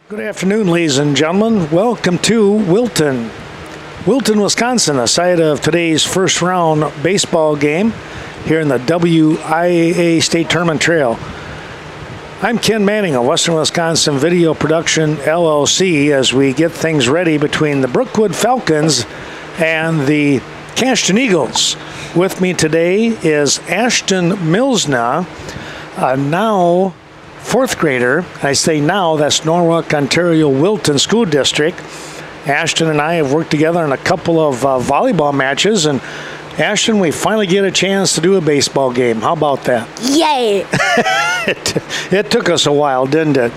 Good afternoon, ladies and gentlemen. Welcome to Wilton, Wisconsin, the site of today's first round baseball game here in the WIAA State Tournament Trail. I'm Ken Manning of Western Wisconsin Video Production LLC as we get things ready between the Brookwood Falcons and the Cashton Eagles. With me today is Ashton Milsna, now fourth grader. I say now, that's Norwalk, Ontario, Wilton School District. Ashton and I have worked together on a couple of volleyball matches, and Ashton, we finally get a chance to do a baseball game. How about that? Yay! It took us a while, didn't it?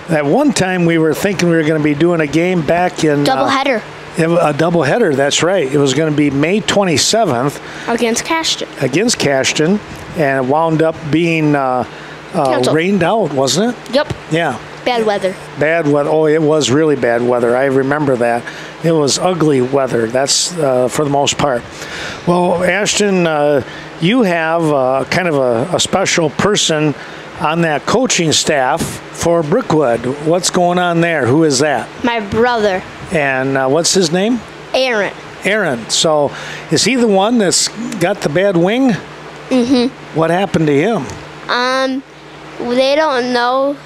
At one time, we were thinking we were going to be doing a game back in... Doubleheader. A doubleheader, that's right. It was going to be May 27th. Against Cashton. Against Cashton, and it wound up being... rained out, wasn't it? Yep. Yeah. Bad weather. Bad weather. Oh, it was really bad weather. I remember that. It was ugly weather. That's for the most part. Well, Ashton, you have kind of a special person on that coaching staff for Brookwood. What's going on there? Who is that? My brother. And what's his name? Aaron. Aaron. So is he the one that's got the bad wing? Mm-hmm. What happened to him? They don't know.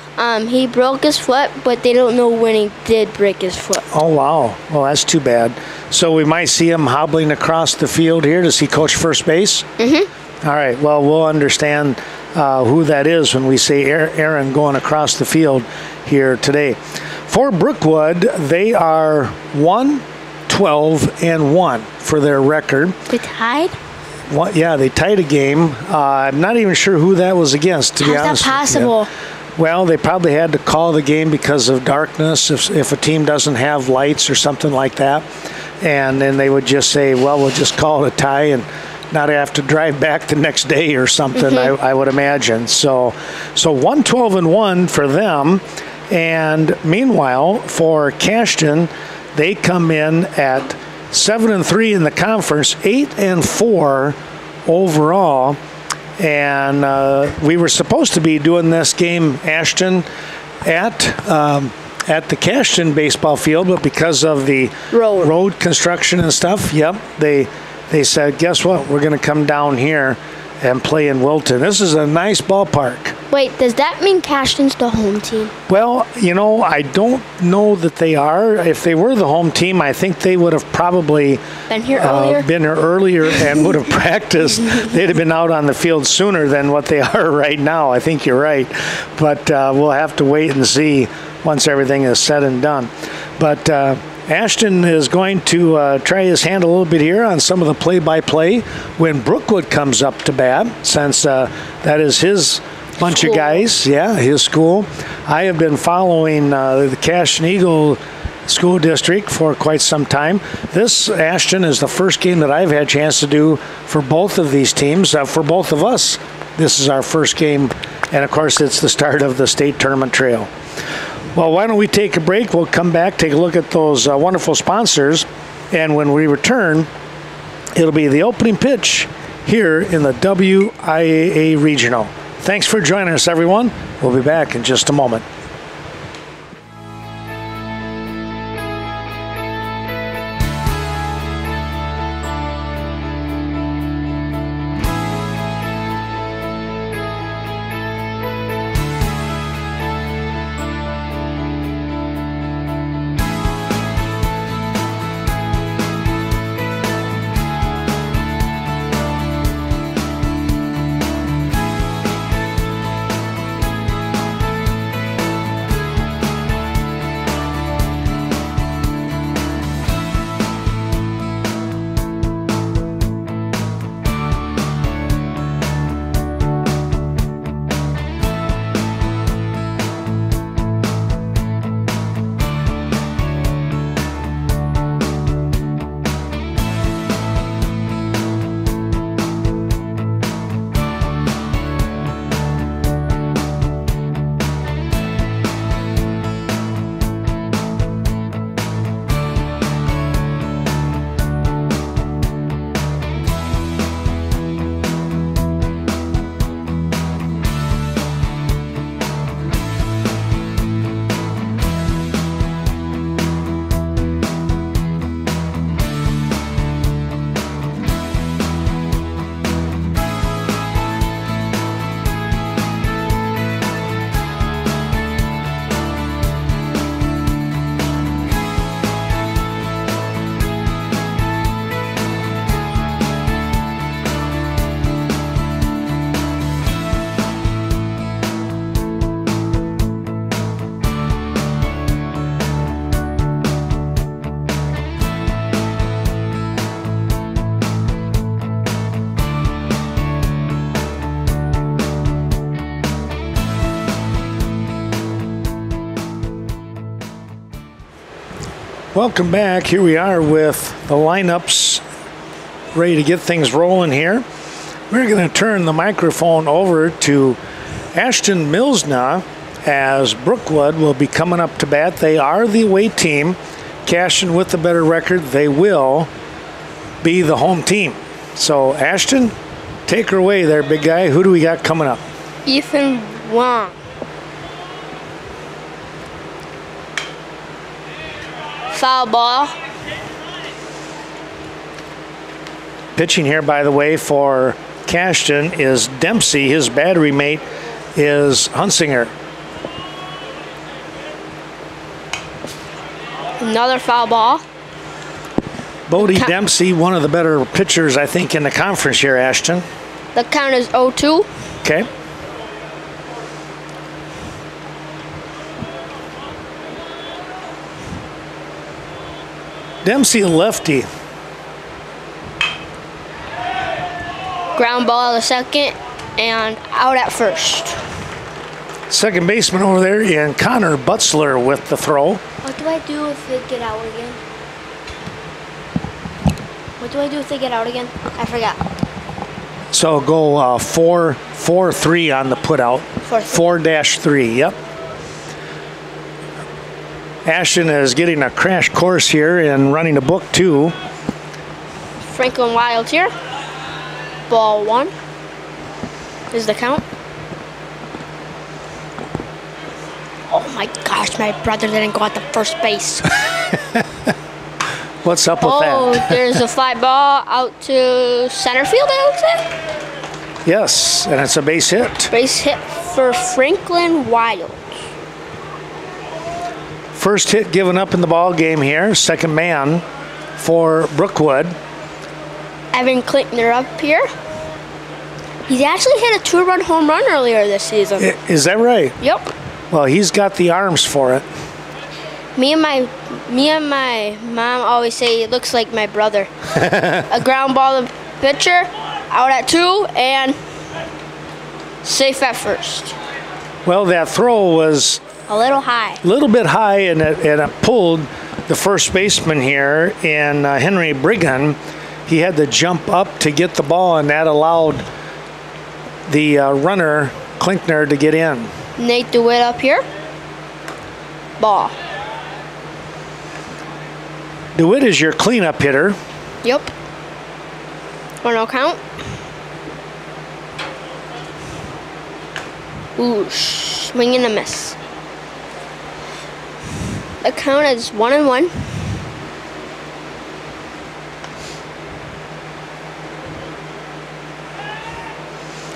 He broke his foot, but they don't know when he did break his foot. Oh, wow. Well, that's too bad. So we might see him hobbling across the field here. Does he coach first base? Mm-hmm. All right. Well, we'll understand who that is when we say Aaron going across the field here today. For Brookwood, they are 1-12-1 for their record. They tied? Yeah, they tied a game. I'm not even sure who that was against, to be honest. How's that possible? Well, they probably had to call the game because of darkness if a team doesn't have lights or something like that. And then they would just say, well, we'll just call it a tie and not have to drive back the next day or something, I would imagine. So 1-12-1 for them. And meanwhile, for Cashton, they come in at 7-3 in the conference, 8-4 overall, and we were supposed to be doing this game, Ashton, at the Cashton baseball field, but because of the road construction and stuff, they said, guess what? We're going to come down here and play in Wilton. This is a nice ballpark. Wait, does that mean Cashton's the home team? Well, I don't know that they are. If they were the home team, I think they would have probably been here earlier and would have practiced. They'd have been out on the field sooner than what they are right now. I think you're right. But we'll have to wait and see once everything is said and done. But Ashton is going to try his hand a little bit here on some of the play-by-play when Brookwood comes up to bat, since that is his bunch of guys, his school. I have been following the Cashton Eagle School District for quite some time. This, Ashton, is the first game that I've had a chance to do for both of these teams, for both of us. This is our first game, and of course it's the start of the State Tournament Trail. Well, why don't we take a break? We'll come back, take a look at those wonderful sponsors, and when we return, it'll be the opening pitch here in the WIAA Regional. Thanks for joining us, everyone. We'll be back in just a moment. Welcome back. Here we are with the lineups ready to get things rolling here. We're going to turn the microphone over to Ashton Milsna as Brookwood will be coming up to bat. They are the away team. Caston with the better record, they will be the home team. So Ashton, take her away there, big guy. Who do we got coming up? Ethan Wong. Foul ball. Pitching here, by the way, for Caston is Dempsey. His battery mate is Hunsinger. Another foul ball. Bodie Dempsey, one of the better pitchers, I think, in the conference here, Ashton. The count is 0-2. Okay. Dempsey, a lefty. Ground ball to second and out at first. Second baseman over there, and Connor Butzler with the throw. What do I do if they get out again? What do I do if they get out again? I forgot. So go 4-4-3 on the putout. 4-3, yep. Ashton is getting a crash course here and running a book too. Franklin Wild here. Ball 1 is the count. Oh my gosh, my brother didn't go at the first base. What's up with that? Oh, there's a fly ball out to center field, I would say. Yes, and it's a base hit. Base hit for Franklin Wild. First hit given up in the ball game here. Second man for Brookwood. Evan Klinkner up here. He's actually hit a 2-run home run earlier this season. Is that right? Yep. Well, he's got the arms for it. Me and my mom always say it looks like my brother. A ground ball to pitcher, out at 2, and safe at first. Well, that throw was a little high. A little bit high, and it pulled the first baseman here in Henry Brigham. He had to jump up to get the ball, and that allowed the runner, Klinkner, to get in. Nate DeWitt up here. Ball. DeWitt is your cleanup hitter. Yep. 1-0 count. Ooh, swing and a miss. The count is 1-1.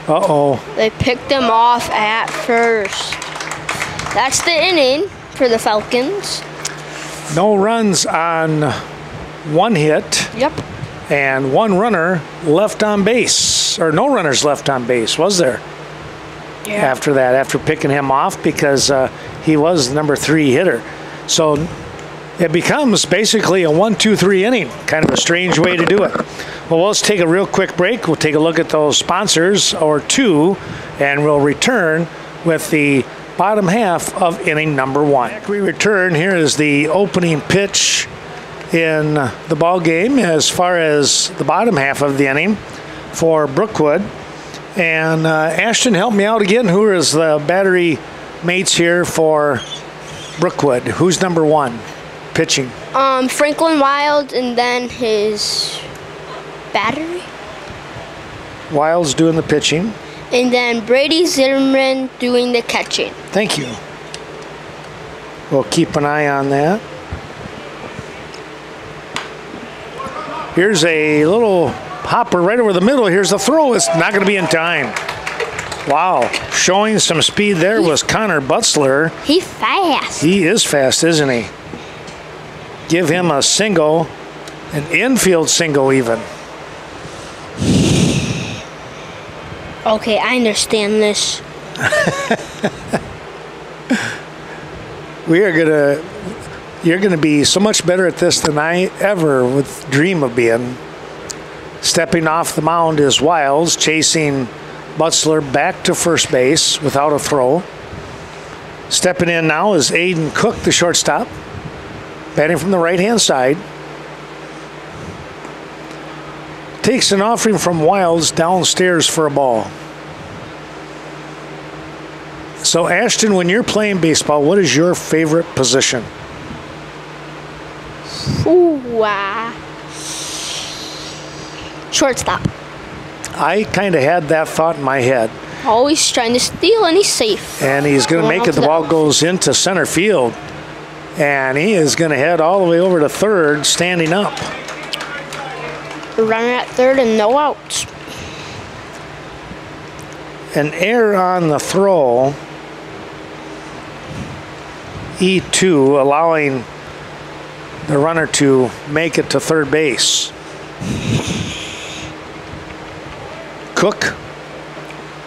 Uh-oh. They picked him off at first. That's the inning for the Falcons. No runs on one hit. Yep. And one runner left on base. Or no runners left on base, was there? Yeah. After that, after picking him off, because he was the number 3 hitter. So it becomes basically a 1-2-3 inning. Kind of a strange way to do it. Well, let's take a real quick break. We'll take a look at those sponsors or two, and we'll return with the bottom half of inning number 1. We return. Here is the opening pitch in the ball game as far as the bottom half of the inning for Brookwood. And Ashton, help me out again. Who is the battery mates here for Brookwood? Who's number 1 pitching? Franklin Wild, and then his battery. Wild's doing the pitching. And then Brady Zimmerman doing the catching. Thank you. We'll keep an eye on that. Here's a little hopper right over the middle. Here's the throw. It's not going to be in time. Wow. Showing some speed there was Connor Butzler. He's fast. He is fast, isn't he? Give him a single, an infield single even. Okay, I understand this. You're gonna be so much better at this than I ever would dream of being. Stepping off the mound is Wiles, chasing Butzler back to first base without a throw. Stepping in now is Aiden Cook, the shortstop. batting from the right-hand side. Takes an offering from Wilds downstairs for a ball. So, Ashton, when you're playing baseball, what is your favorite position? Ooh, shortstop. I kind of had that thought in my head. Always trying to steal, and he's safe. And he's going to make it. The ball goes into center field. And he is going to head all the way over to third, standing up. Runner at third and no outs. An error on the throw. E2, allowing the runner to make it to third base. Cook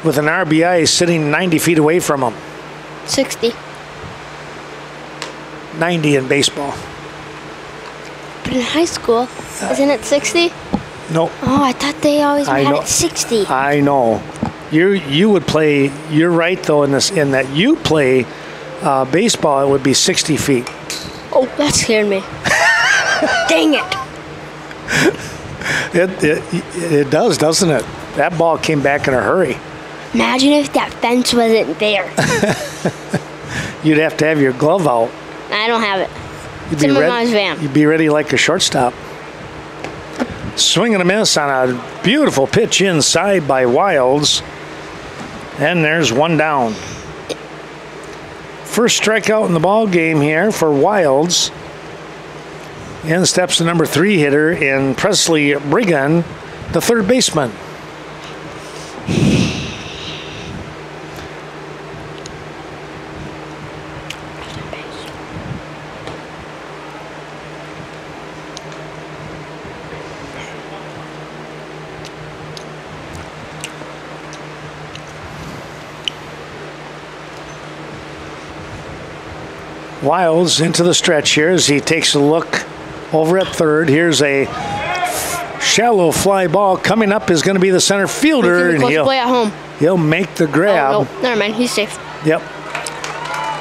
with an RBI sitting 90 feet away from him. 60. 90 in baseball. But in high school, isn't it 60? No. Oh, I thought they always had it 60. I know. You would play. You're right though in that you play baseball. It would be 60 feet. Oh, that scared me. Dang it. It does, doesn't it? That ball came back in a hurry. Imagine if that fence wasn't there. You'd have to have your glove out. I don't have it. You'd It's in my mom's van. You'd be ready like a shortstop. Swing and a miss on a beautiful pitch inside by Wilds. And there's one down. First strikeout in the ball game here for Wilds. In steps the number 3 hitter in Presley Brigham, the third baseman. Wilds into the stretch here as he takes a look over at third. Here's a shallow fly ball. Coming up is going to be the center fielder. And play at home. He'll make the grab. Oh, no. Never mind. He's safe. Yep.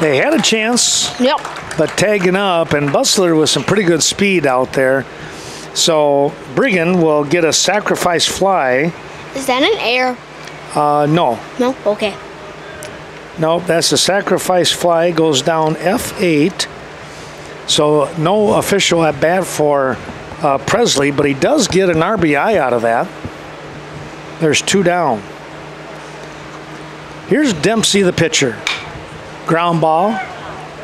They had a chance. Yep. But tagging up, and Bustler with some pretty good speed out there. So Brigham will get a sacrifice fly. Is that an error? No. No? Okay. Nope, that's a sacrifice fly. Goes down F8. So no official at bat for Presley, but he does get an RBI out of that. There's 2 down. Here's Dempsey, the pitcher. Ground ball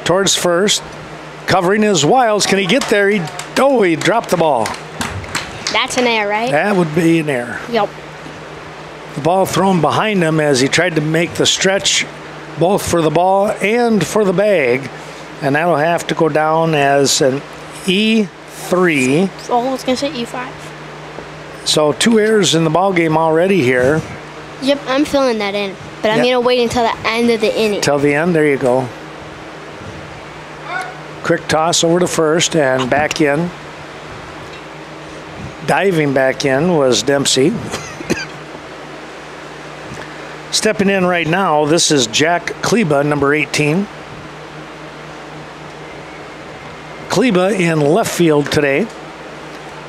towards first. Covering his Wilds. Can he get there? He dropped the ball. That's an error, right? That would be an error. Yep. The ball thrown behind him as he tried to make the stretch both for the ball and for the bag. And that'll have to go down as an E3. Oh, I was going to say E5. So 2 errors in the ball game already here. Yep, I'm filling that in. But I'm going to wait until the end of the inning. Till the end, there you go. Quick toss over to first and back in. Diving back in was Dempsey. Stepping in right now, this is Jack Kleba, number 18. Kleba in left field today.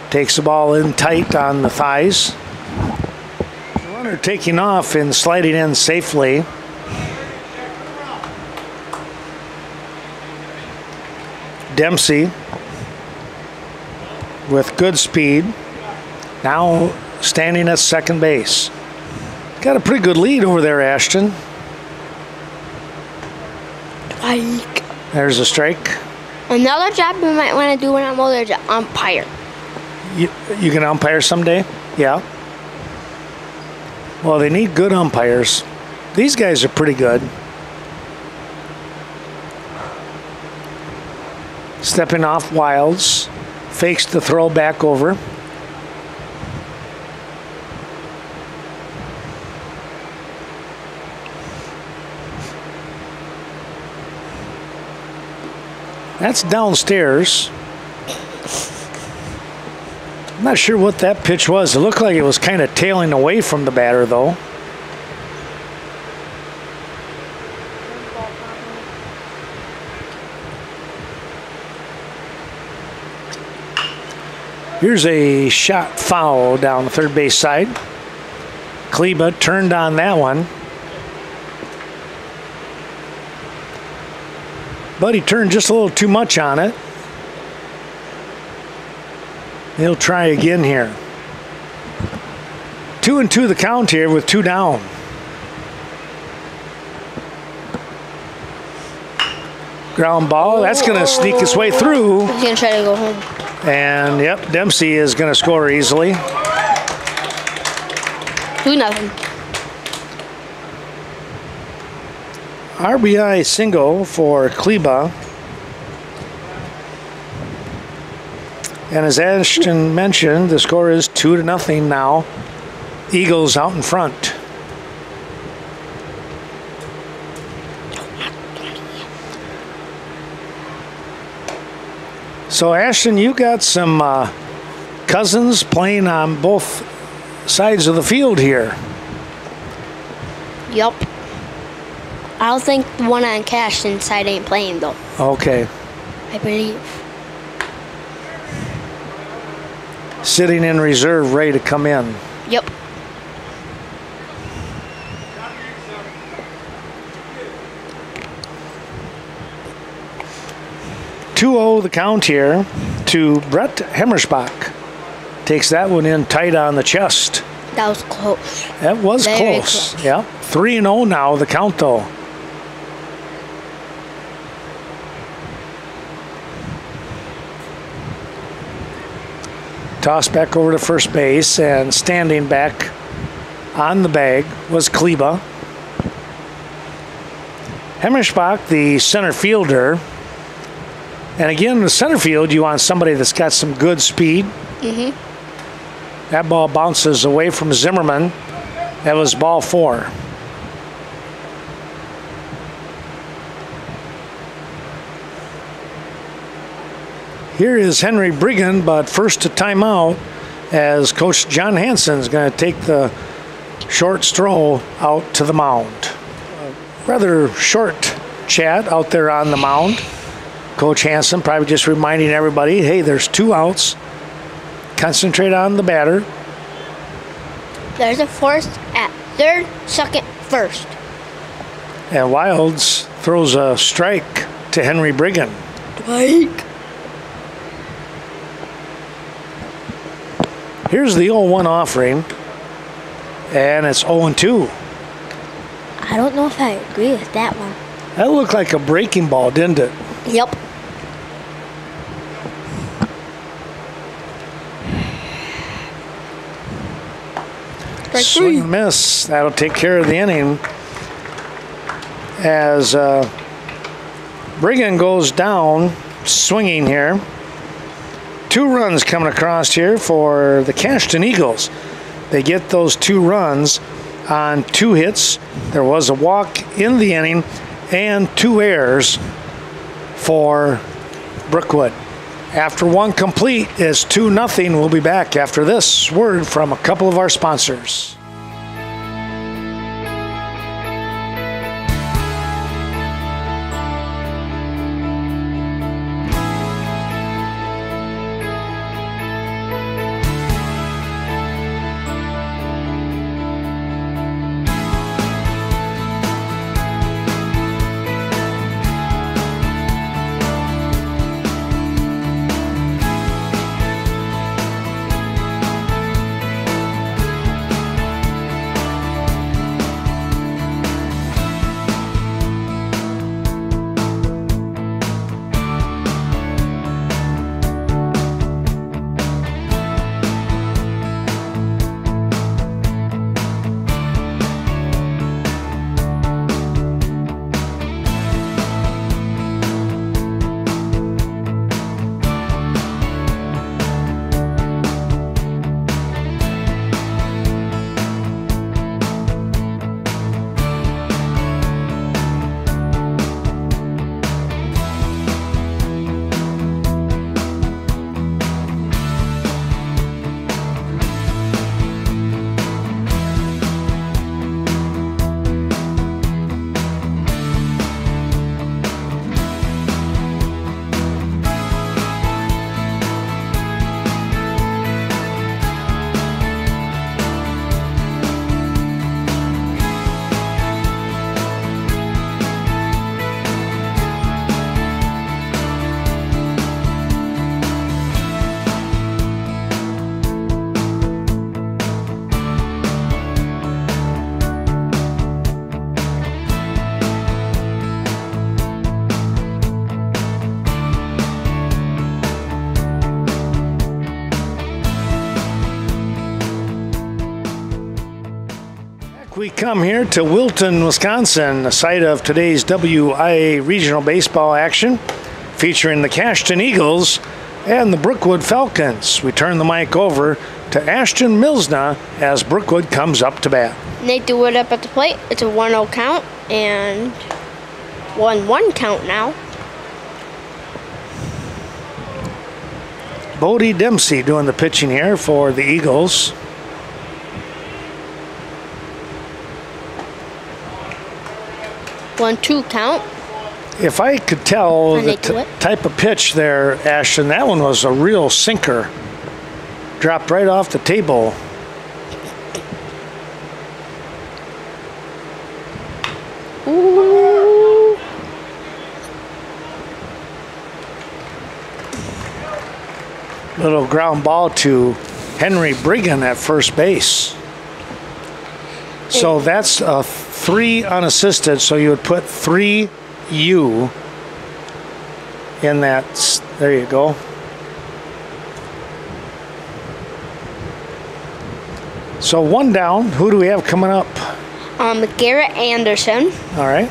Takes the ball in tight on the thighs. The runner taking off and sliding in safely. Dempsey with good speed. Now standing at second base. Got a pretty good lead over there, Ashton. There's a strike. Another job we might want to do when I'm older is umpire. You can umpire someday? Yeah. Well, they need good umpires. These guys are pretty good. Stepping off Wilds. Fakes the throw back over. That's downstairs. I'm not sure what that pitch was. It looked like it was kind of tailing away from the batter, though. Here's a shot foul down the third base side. Kleba turned on that one. But he turned just a little too much on it. He'll try again here. 2-2 the count here with 2 down. Ground ball. That's going to sneak its way through. He's going to try to go home. And, yep, Dempsey is going to score easily. 2-0. RBI single for Kleba. And as Ashton mentioned, the score is 2-0 now. Eagles out in front. So Ashton, you got some cousins playing on both sides of the field here. Yup. I don't think the one on Cashton side ain't playing though. Okay. I believe. Sitting in reserve, ready to come in. Yep. The count here to Brett Hemmersbach. Takes that one in tight on the chest. That was close. That was Very close. close. Yeah. 3-0 now, the count though. Toss back over to first base, and standing back on the bag was Kleba. Hemmersbach, the center fielder. And again, in the center field, you want somebody that's got some good speed. Mm-hmm. That ball bounces away from Zimmerman. That was ball 4. Here is Henry Brigham, but first to timeout as Coach John Hansen's going to take the short stroll out to the mound. Rather short chat out there on the mound. Coach Hansen probably just reminding everybody, hey, there's 2 outs. Concentrate on the batter. There's a first at third, second, first. And Wilds throws a strike to Henry Brigham. Strike. Here's the 0-1 offering. And it's 0-2. I don't know if I agree with that one. That looked like a breaking ball, didn't it? Yep. Swing and miss. That'll take care of the inning. As Brigham goes down, swinging here. 2 runs coming across here for the Cashton Eagles. They get those 2 runs on 2 hits. There was a walk in the inning and 2 errors for Brookwood. After 1 complete, it's 2-0. We'll be back after this word from a couple of our sponsors. come here to Wilton, Wisconsin, the site of today's WIA regional baseball action, featuring the Cashton Eagles and the Brookwood Falcons. We turn the mic over to Ashton Milsna as Brookwood comes up to bat. Nate DeWitt up at the plate. It's a 1-0 count and 1-1 count now. Bodie Dempsey doing the pitching here for the Eagles. One-two count. If I could tell And the they do it. type of pitch there, Ashton, that one was a real sinker. Dropped right off the table. Ooh. Little ground ball to Henry Brigham at first base. So that's a 3 unassisted, so you would put 3U in that. There you go. So 1 down. Who do we have coming up? Garrett Anderson. All right.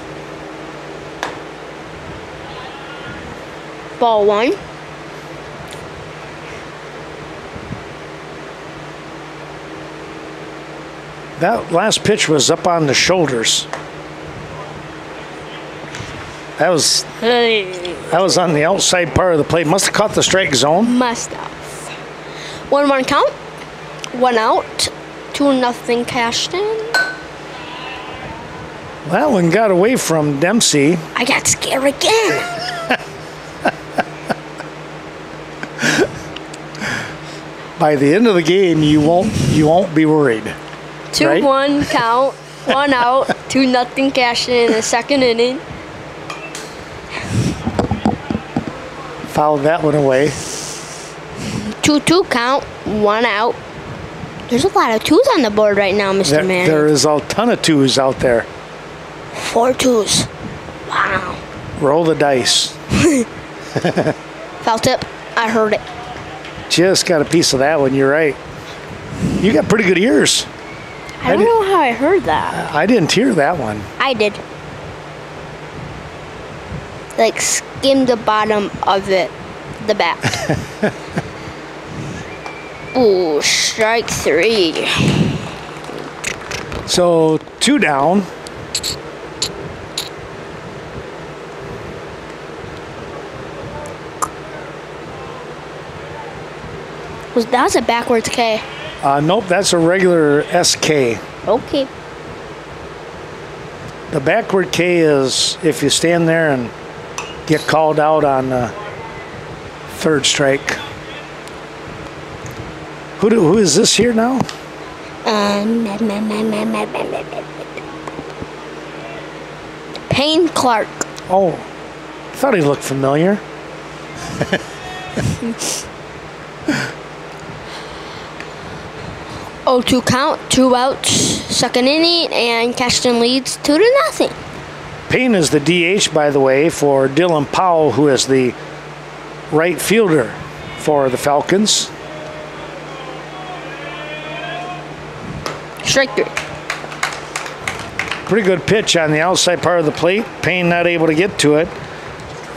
Ball 1. That last pitch was up on the shoulders. That was on the outside part of the plate. Must have caught the strike zone. Must have. 1-1 count. 1 out. 2-0 Cashton. That one got away from Dempsey. I got scared again. By the end of the game, you won't be worried. 2-1 count. 1 out. 2-0 Cashton in the second inning. Fouled that one away. 2-2 count. 1 out. There's a lot of 2s on the board right now, Mr. Manning. There is a ton of 2s out there. 4 2s. Wow. Roll the dice. Felt it. I heard it. Just got a piece of that one. You're right. You got pretty good ears. I don't know how I heard that. I didn't hear that one. I did. Like skimmed the bottom of it, the bat. Ooh, strike 3. So 2 down. That was a backwards K. Nope, that's a regular SK. Okay. The backward K is if you stand there and get called out on the 3rd strike. Who is this here now? Payne Clark. Oh, I thought he looked familiar. 0-2 count, 2 outs, second inning, and Cashton leads 2-0. Payne is the DH, by the way, for Dylan Powell, who is the right fielder for the Falcons. Strike 3. Pretty good pitch on the outside part of the plate. Payne not able to get to it,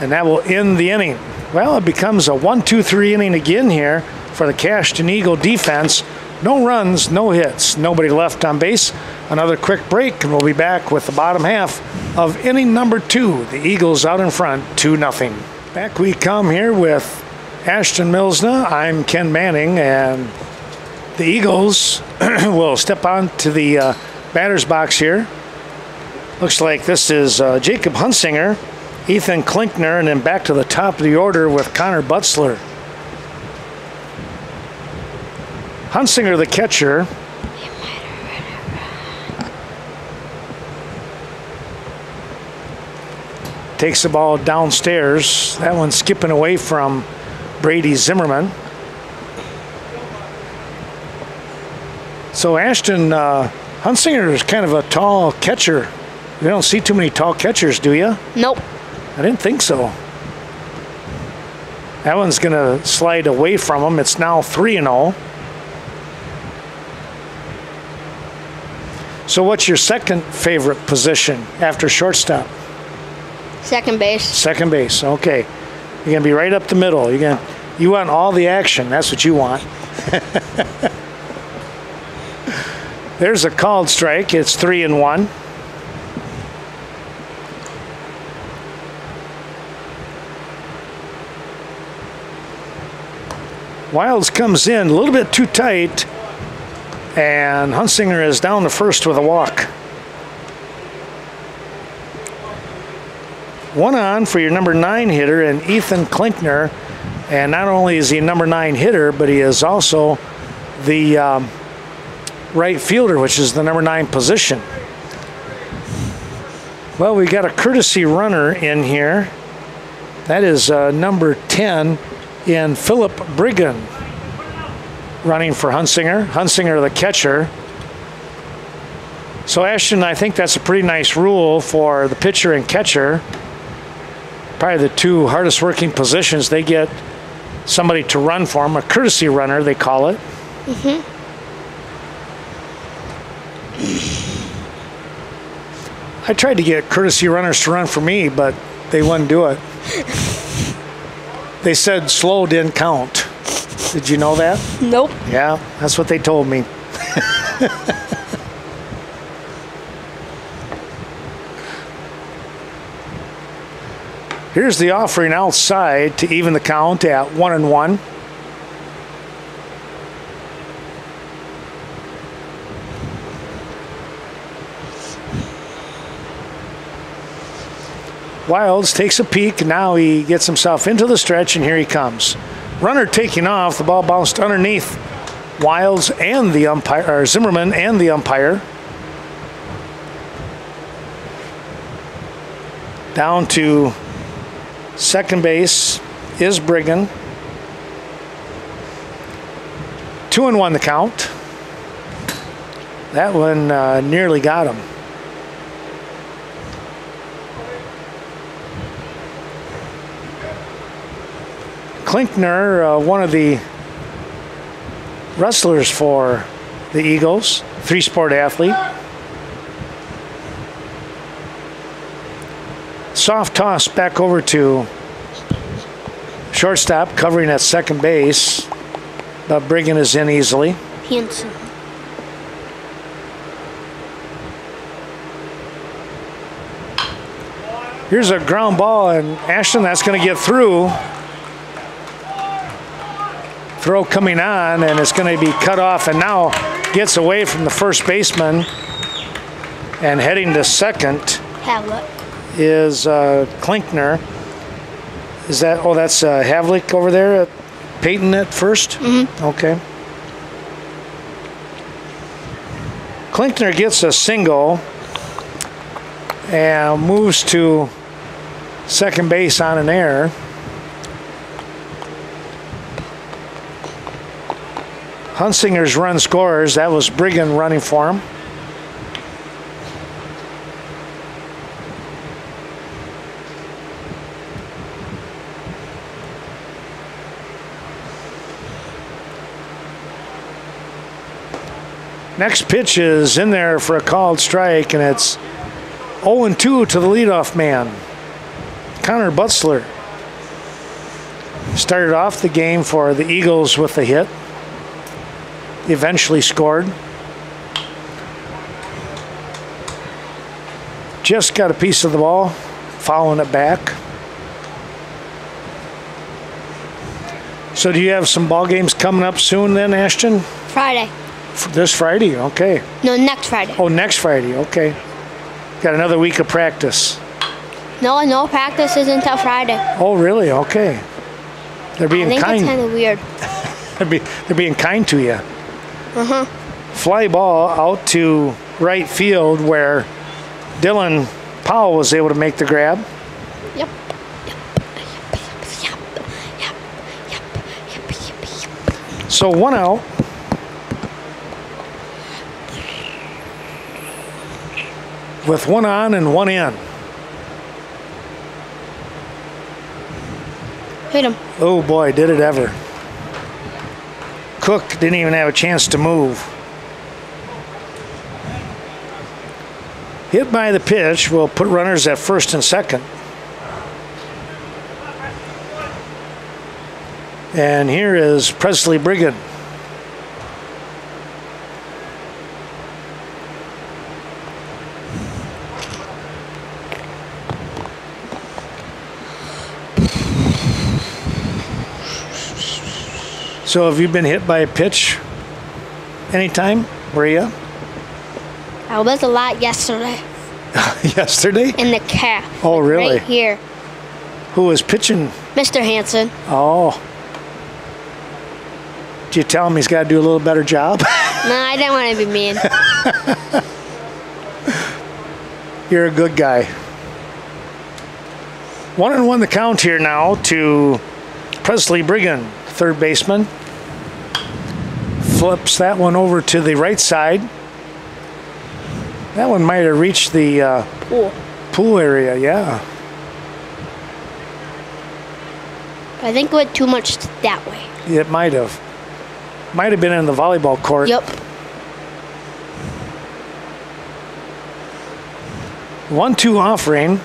and that will end the inning. Well, it becomes a 1-2-3 inning again here for the Cashton Eagle defense. No runs, no hits, nobody left on base. Another quick break, and we'll be back with the bottom half of inning number 2. The Eagles out in front, 2-0. Back we come here with Ashton Milsna. I'm Ken Manning, and the Eagles will step on to the batter's box here. Looks like this is Jacob Hunsinger, Ethan Klinkner, and then back to the top of the order with Connor Butzler. Hunsinger, the catcher. Takes the ball downstairs. That one's skipping away from Brady Zimmerman. So Ashton, Hunsinger is kind of a tall catcher. You don't see too many tall catchers, do you? Nope. I didn't think so. That one's going to slide away from him. It's now 3-0. So what's your second favorite position after shortstop? Second base. Second base. Okay. You're going to be right up the middle. You want all the action. That's what you want. There's a called strike. It's 3-1. Wilds comes in a little bit too tight, and Hunsinger is down to first with a walk. One on for your number 9 hitter, and Ethan Klinkner. And not only is he a number 9 hitter, but he is also the right fielder, which is the number 9 position. Well, we got a courtesy runner in here. That is number 10 in Philip Briggen running for Hunsinger. Hunsinger, the catcher. So, Ashton, I think that's a pretty nice rule for the pitcher and catcher. Probably the two hardest working positions. They get somebody to run for them, a courtesy runner, they call it. Mm-hmm. I tried to get courtesy runners to run for me, but they wouldn't do it. They said slow didn't count. Did you know that? Nope. Yeah, that's what they told me. Here's the offering outside to even the count at 1-1. Wilds takes a peek. Now he gets himself into the stretch, and here he comes. Runner taking off. The ball bounced underneath Wilds and the umpire, or Zimmerman and the umpire. Down to second base is Briggen. 2-1 the count. That one nearly got him. Klinkner, one of the wrestlers for the Eagles, 3-sport athlete. Soft toss back over to shortstop, covering at second base, but Briggen is in easily. Hanson. Here's a ground ball, and Ashton, that's going to get through. Throw coming on, and it's going to be cut off, and now gets away from the first baseman, and heading to second is Klinkner. Is that, oh, that's Havlik over there, Peyton at first? Mm-hmm. Okay. Klinkner gets a single and moves to second base on an error. Hunsinger's run scores. That was Briggen running for him. Next pitch is in there for a called strike, and it's 0-2 to the leadoff man, Connor Butzler. Started off the game for the Eagles with a hit. Eventually scored. Just got a piece of the ball, fouling it back. So do you have some ball games coming up soon then, Ashton? Friday. This Friday, okay. No, next Friday. Oh, next Friday, okay. Got another week of practice. No practice is until Friday. Oh, really? Okay. They're being kind. I think it's kind of weird. They're being kind to you. Uh-huh. Fly ball out to right field where Dylan Powell was able to make the grab. Yep. So 1 out. With 1 on and 1 in. Hit him. Oh boy, did it ever. Cook didn't even have a chance to move. Hit by the pitch will put runners at first and second. And here is Presley Brigham. So have you been hit by a pitch anytime, Maria? I was a lot yesterday Yesterday? in the calf. Oh, really? Right here. Who was pitching? Mr. Hanson. Oh. Did you tell him he's got to do a little better job? No, I didn't want to be mean. You're a good guy. 1-1 the count here now to Presley Brigham, third baseman. Flips that one over to the right side. That one might have reached the pool area, yeah. I think it went too much that way. It might have. Might have been in the volleyball court. Yep. 1-2 offering.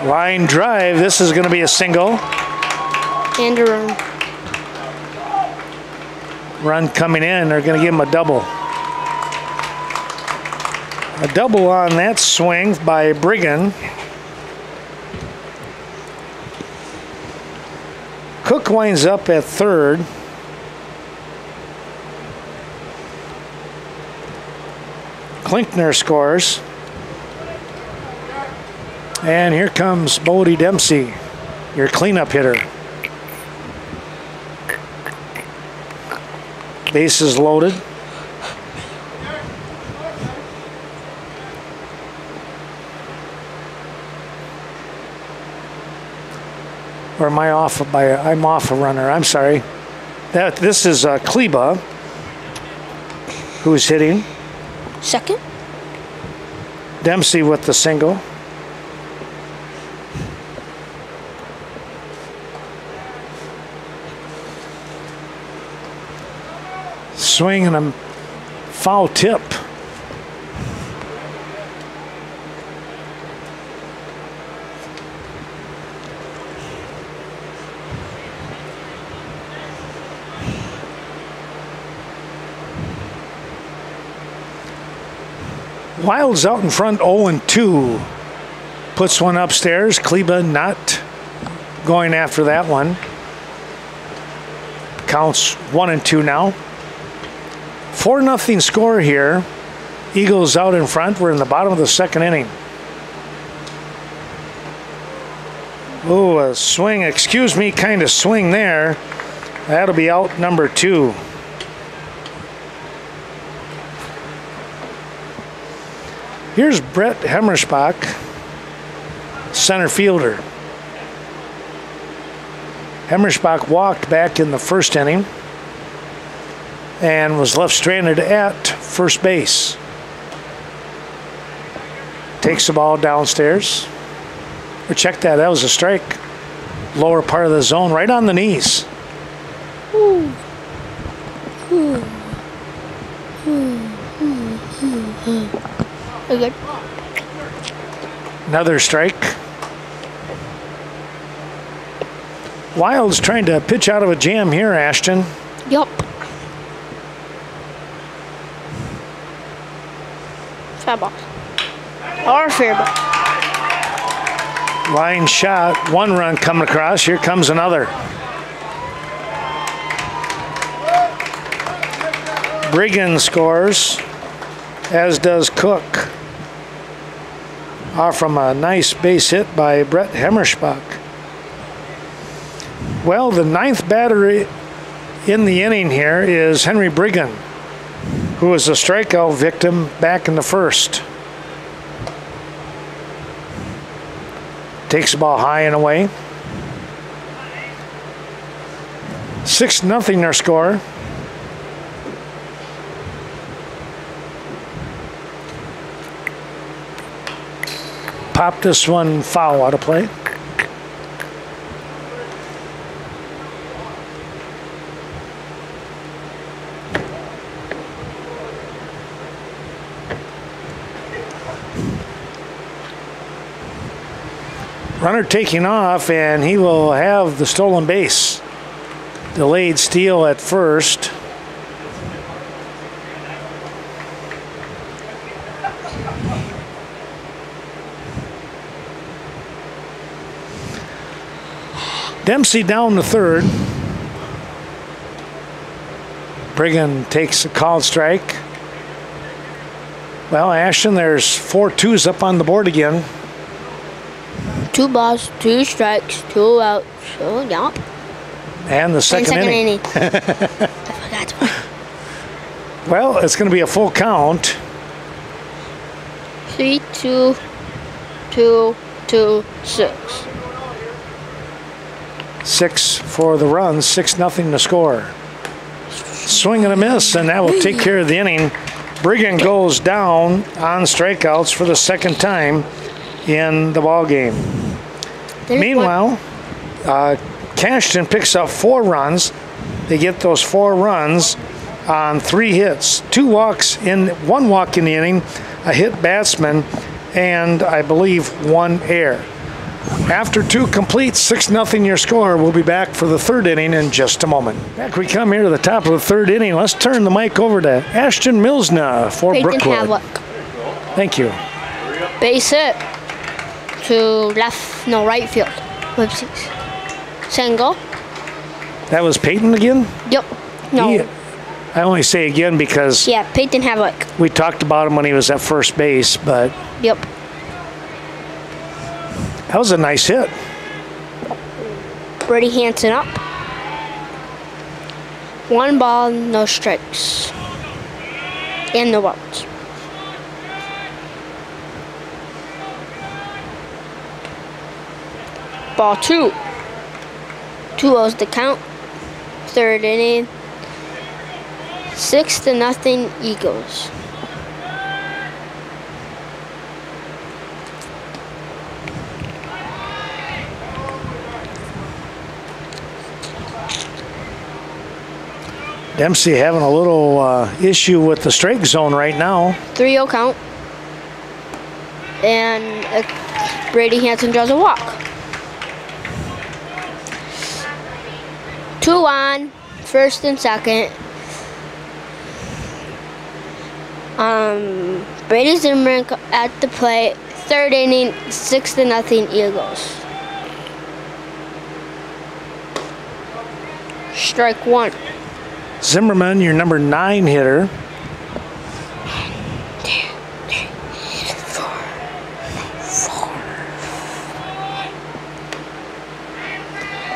Line drive. This is going to be a single. And a run. Run coming in. They're going to give him a double. A double on that swing by Brigham. Cook winds up at third. Klinkner scores. And here comes Bodie Dempsey, your cleanup hitter. Bases loaded. Or am I off by? I'm off a runner. I'm sorry. This is Kleba, who's hitting. Second. Dempsey with the single. Swing and a foul tip. Wild's out in front 0-2. Puts one upstairs. Kleba not going after that one. Counts 1-2 now. 4-0 score here. Eagles out in front. We're in the bottom of the second inning. Oh, a swing, excuse me, kind of swing there. That'll be out number 2. Here's Brett Hemmerspach, center fielder. Hemmerspach walked back in the first inning and was left stranded at first base. Takes the ball downstairs. Or check that, that was a strike. Lower part of the zone, right on the knees. Okay. Another strike. Wild's trying to pitch out of a jam here, Ashton. Yup. Fair ball. Or fair ball. Line shot, 1 run coming across. Here comes another. Brigham scores, as does Cook. Off from a nice base hit by Brett Hemmerspach. Well, the 9th batter in the inning here is Henry Brigham, who was a strikeout victim back in the first. Takes the ball high and away. 6-0 their score. Popped this one foul out of play. Runner taking off, and he will have the stolen base. Delayed steal at first. Dempsey down to third. Brigham takes a called strike. Well, Ashton, there's 4 twos up on the board again. 2 balls, 2 strikes, 2 outs. Oh, yeah. And the second inning. I forgot one. Well, it's going to be a full count. 3, 2, 2, 2, 6. 6 for the run, 6-0 to score. Swing and a miss, and that will take care of the inning. Brigham goes down on strikeouts for the second time in the ball game. Meanwhile, Cashton picks up 4 runs. They get those 4 runs on 3 hits, 2 walks in 1 walk in the inning, a hit batsman, and I believe 1 error. After 2 complete, 6-0 your score. We'll be back for the 3rd inning in just a moment. Back we come here to the top of the 3rd inning. Let's turn the mic over to Ashton Milsna for Peyton Brookwood. Havlick. Thank you. Base hit to right field. Whoopsies. Single. That was Peyton again? Yep. No. I only say again because Yeah, Peyton Havlick. we talked about him when he was at first base, but Yep. that was a nice hit. Brady Hansen up. 1 ball, no strikes. And no outs. Ball 2. 2-0's the count. 3rd inning. 6-0 Eagles. Dempsey having a little issue with the strike zone right now. 3-0 count. And Brady Hansen draws a walk. 2 on, 1st and 2nd. Brady Zimmerman at the plate. 3rd inning, 6-0 Eagles. Strike 1. Zimmerman, your number 9 hitter. 1, 2, 3, 4.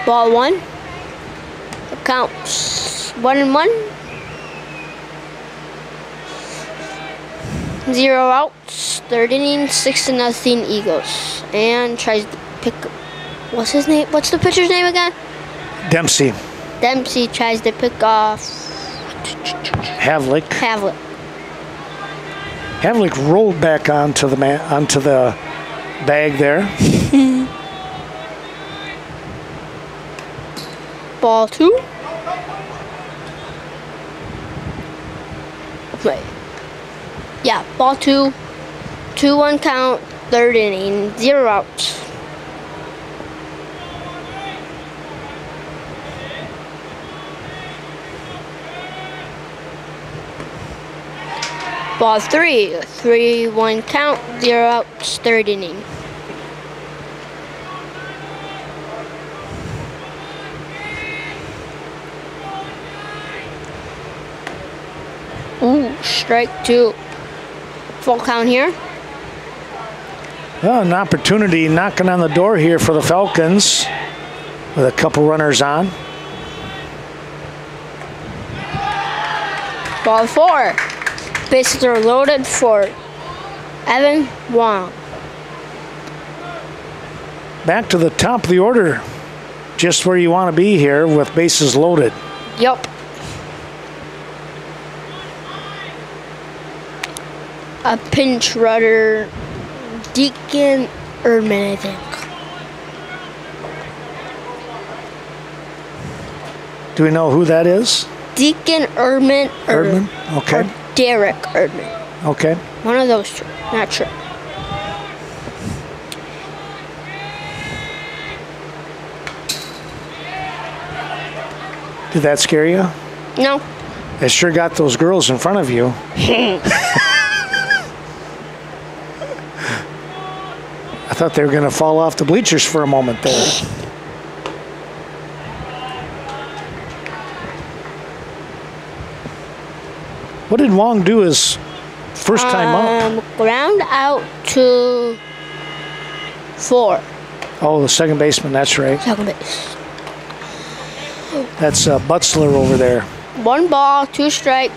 Ball 1. It counts 1-1. 0 outs. 3rd inning, 6-0 Eagles. And tries to pick. What's his name? What's the pitcher's name again? Dempsey. Dempsey tries to pick off Havlick. Havlick. Havlick rolled back onto the bag there. Ball 2. Wait. Yeah, ball 2. 2-1 count. 3rd inning. 0 outs. Ball 3. 3-1 count. 0 outs. 3rd inning. Ooh, strike 2. Full count here. Well, an opportunity knocking on the door here for the Falcons with a couple runners on. Ball 4. Bases are loaded for Evan Wong. Back to the top of the order, just where you want to be here with bases loaded. Yup. A pinch runner, Deacon Erdman, I think. Do we know who that is? Deacon Erdman. Erdman? Okay. Or Derek Erdman. Okay. One of those two. Not sure. Did that scare you? No. It sure got those girls in front of you. I thought they were going to fall off the bleachers for a moment there. What did Wong do his first time up? Ground out to 4. Oh, the second baseman, that's right. Second base. That's Butzler over there. 1 ball, 2 strike,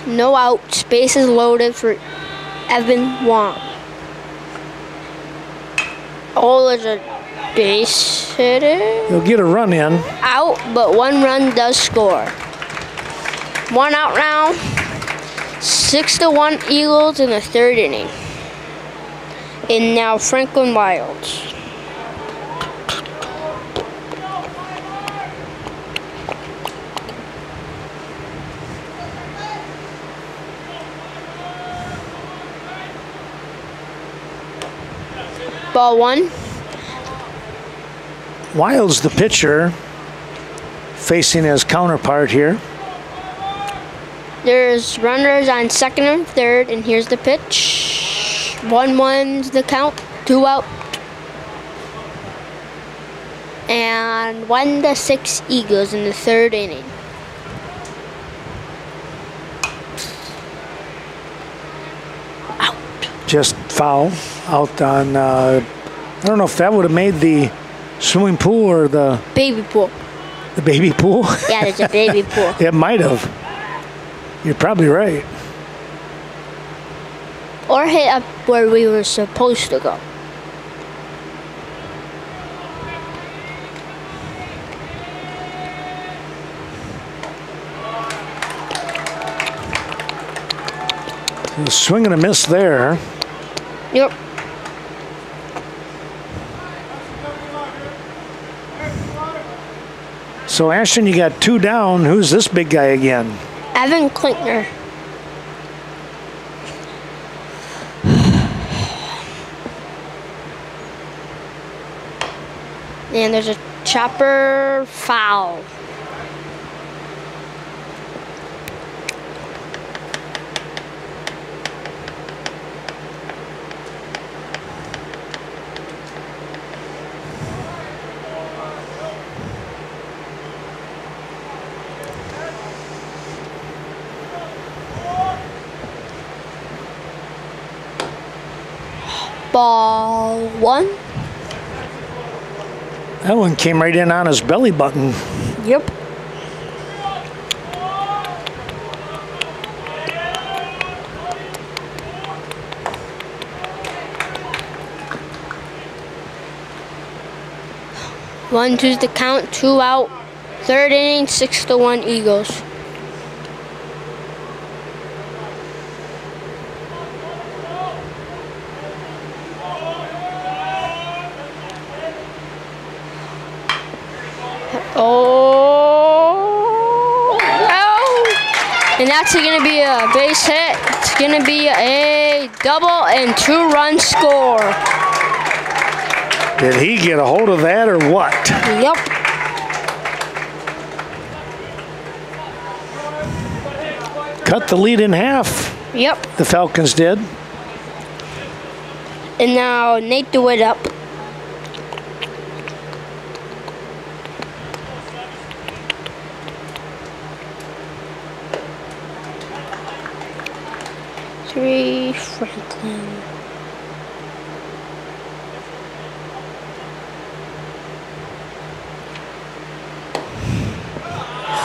no outs. Bases loaded for Evan Wong. Oh, there's a base hitter. He'll get a run in. Out, but 1 run does score. 1 out now. 6-1 Eagles in the 3rd inning. And now Franklin Wilds. Ball 1. Wilds, the pitcher, facing his counterpart here. There's runners on 2nd and 3rd, and here's the pitch. 1-1's the count, 2 out. And 1-6 Eagles in the 3rd inning. Out. Just foul out on, I don't know if that would have made the swimming pool or the Baby pool. baby pool. Yeah, there's a baby pool. It might have. You're probably right. Or hit up where we were supposed to go. A swing and a miss there. Yep. So Ashton, you got 2 down. Who's this big guy again? Evan Klinkner. And there's a chopper foul. Ball 1. That one came right in on his belly button. Yep. One, two's the count, 2 out. 3rd inning, 6-1 Eagles. Oh, no. And that's going to be a base hit. It's going to be a double and 2-run score. Did he get a hold of that or what? Yep. Cut the lead in half. Yep. The Falcons did. And now Nate DeWitt up. Three, Franklin.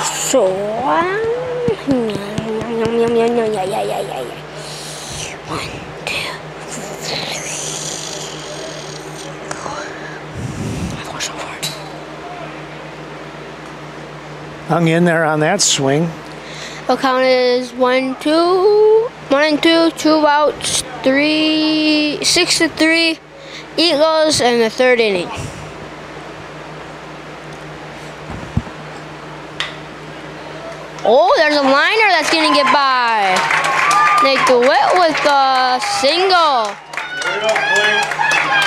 So, yeah. 1, 2, 3. Hung in there on that swing. The count is 1, 2, 1 and 2, 2 outs, 6-3 Eagles in the 3rd inning. Oh, there's a liner that's gonna get by. Nate DeWitt with a single.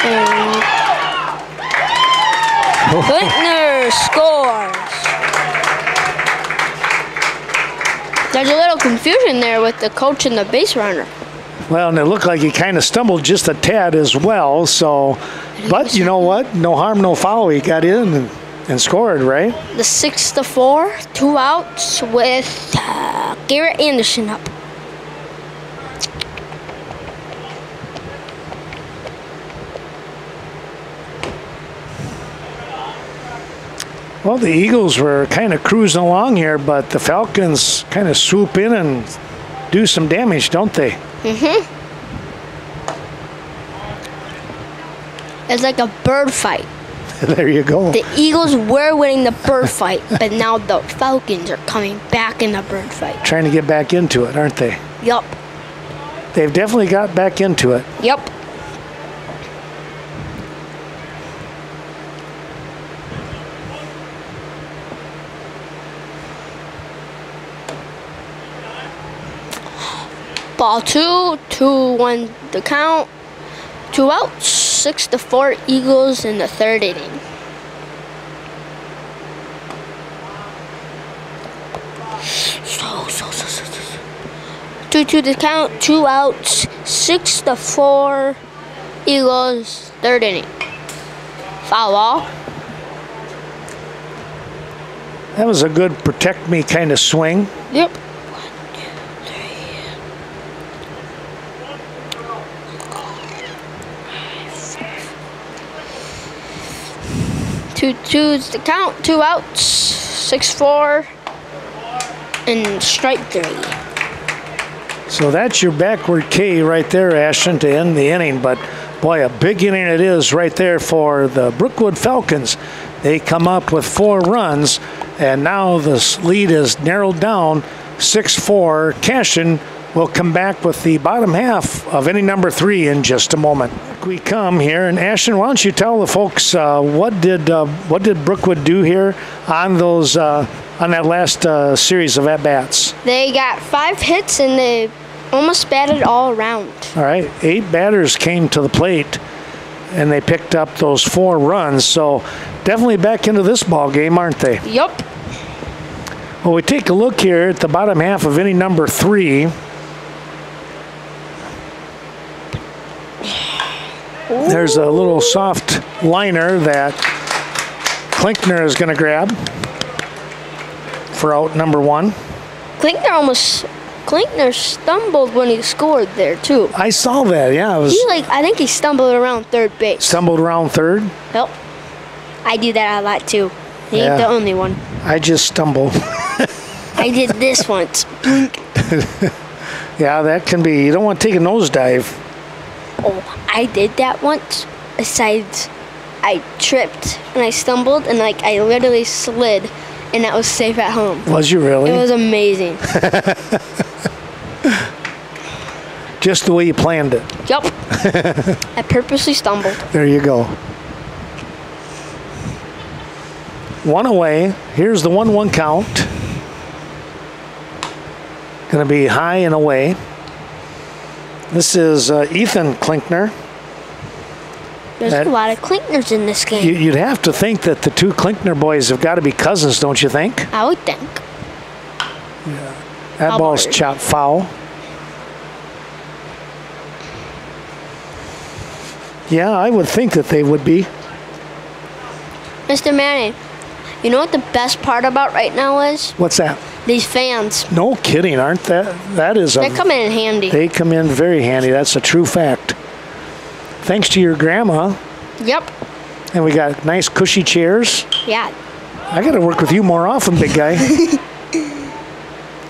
And Klinkner scores. There's a little confusion there with the coach and the base runner. Well, and it looked like he kind of stumbled just a tad as well. So, but you know what? No harm, no foul. He got in and scored, right? The 6-4, 2 outs with Garrett Anderson up. Well, the Eagles were kind of cruising along here, but the Falcons kind of swoop in and do some damage, don't they? Mm-hmm. It's like a bird fight. There you go. The Eagles were winning the bird fight, but now the Falcons are coming back in the bird fight. Trying to get back into it, aren't they? Yup. They've definitely got back into it. Yup. Ball 2-1 the count. 2 outs, 6-4 Eagles in the third inning. Two the count, 2 outs, 6-4 Eagles, third inning. Foul ball. That was a good protect me kind of swing. Yep. 2-2's the count, 2 outs, 6-4, and strike 3. So that's your backward K right there, Ashton, to end the inning. But boy, a big inning it is right there for the Brookwood Falcons. They come up with 4 runs, and now the lead is narrowed down 6-4. Cashin will come back with the bottom half of inning number 3 in just a moment. We come here, and Ashton, why don't you tell the folks what did Brookwood do here on those on that last series of at bats? They got 5 hits and they almost batted all around. All right, 8 batters came to the plate, and they picked up those 4 runs. So definitely back into this ball game, aren't they? Yup. Well, we take a look here at the bottom half of inning number 3. There's a little soft liner that Klinkner is going to grab for out number 1. Klinkner stumbled when he scored there too. I saw that. Yeah, it was. I think he stumbled around third base. Stumbled around third. Yep. I do that a lot too. He Yeah. ain't the only one. I just stumble. I did this once. Blink. Yeah, that can be. You don't want to take a nosedive. Oh, I did that once. Besides, I tripped and I stumbled and I literally slid, and that was safe at home. Was you really? It was amazing. Just the way you planned it. Yup. I purposely stumbled. There you go. 1 away. Here's the 1-1 count. Going to be high and away. This is Ethan Klinkner. There's a lot of Klinkners in this game. You'd have to think that the 2 Klinkner boys have got to be cousins, don't you think? I would think. That How ball's about it? chopped foul. Yeah, I would think that they would be. Mr. Manning, you know what the best part about right now is? What's that? These fans. No kidding, aren't that? That is They come in handy. They come in very handy. That's a true fact. Thanks to your grandma. Yep. And we got nice cushy chairs. Yeah. I got to work with you more often, big guy.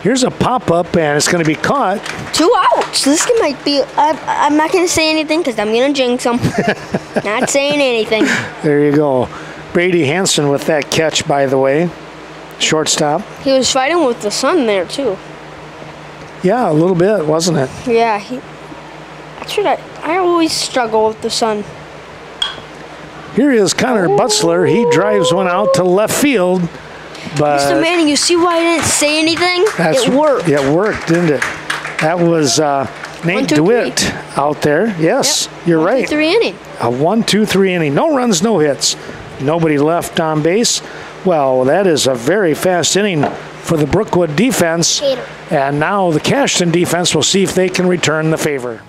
Here's a pop-up, and it's going to be caught. 2 outs. This game might be. I'm not going to say anything because I'm going to jinx them. Not saying anything. There you go. Brady Hansen with that catch, by the way. Shortstop. He was fighting with the sun there, too. Yeah, a little bit, wasn't it? Yeah. That's what I always struggle with the sun. Here is Connor Butzler. He drives one out to left field. But Mr. Manning, you see why I didn't say anything? It worked. It worked, didn't it? That was Nate 1, 2, DeWitt 3. out there. Yes, Yep. you're 1, 2, right. 3 inning. A 1-2-3 inning. No runs, no hits. Nobody left on base. Well, that is a very fast inning for the Brookwood defense. Hater. And now the Cashton defense will see if they can return the favor.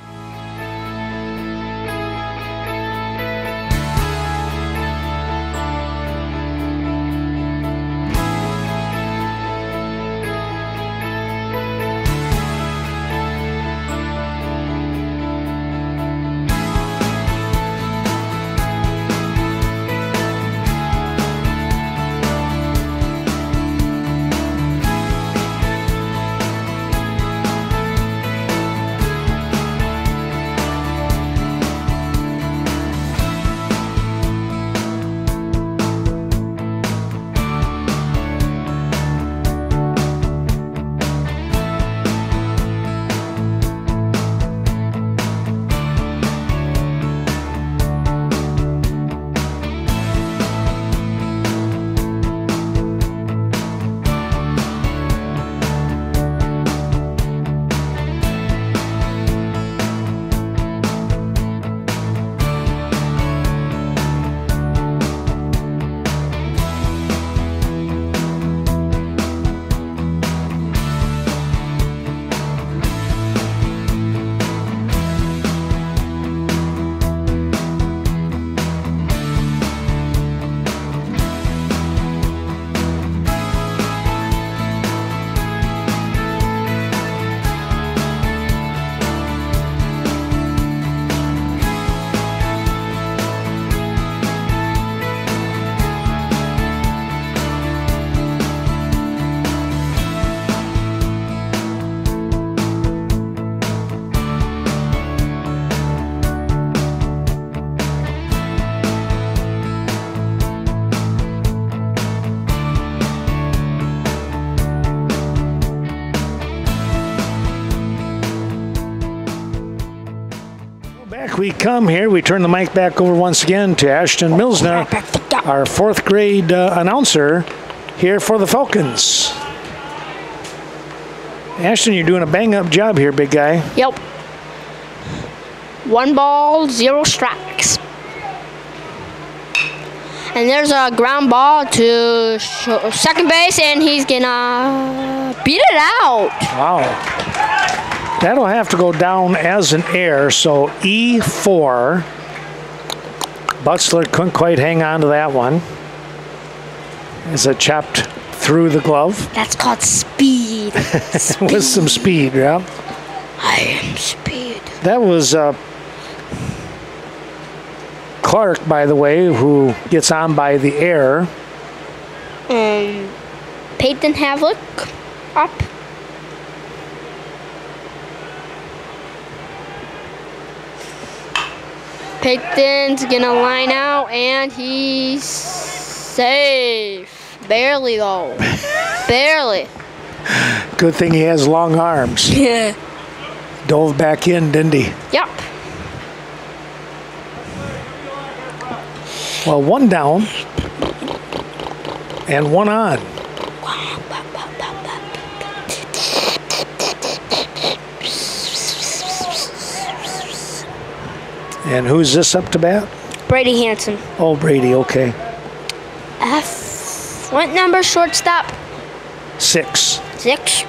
Back we come here. We turn the mic back over once again to Ashton Milsner, our fourth grade announcer here for the Falcons. Ashton, you're doing a bang-up job here, big guy. Yep. 1 ball, 0 strikes. And there's a ground ball to second base, and he's gonna beat it out. Wow. That'll have to go down as an error, so E4. Butzler couldn't quite hang on to that one as it chopped through the glove. That's called speed. With some speed, yeah. I am speed. That was Clark, by the way, who gets on by the air. Peyton Havlick up. Peyton's gonna line out, and he's safe. Barely, though. Barely. Good thing he has long arms. Yeah. Dove back in, didn't he? Yep. Well, 1 down and 1 on. And who's this up to bat? Brady Hansen. Oh, Brady, okay. What number shortstop? 6. 6.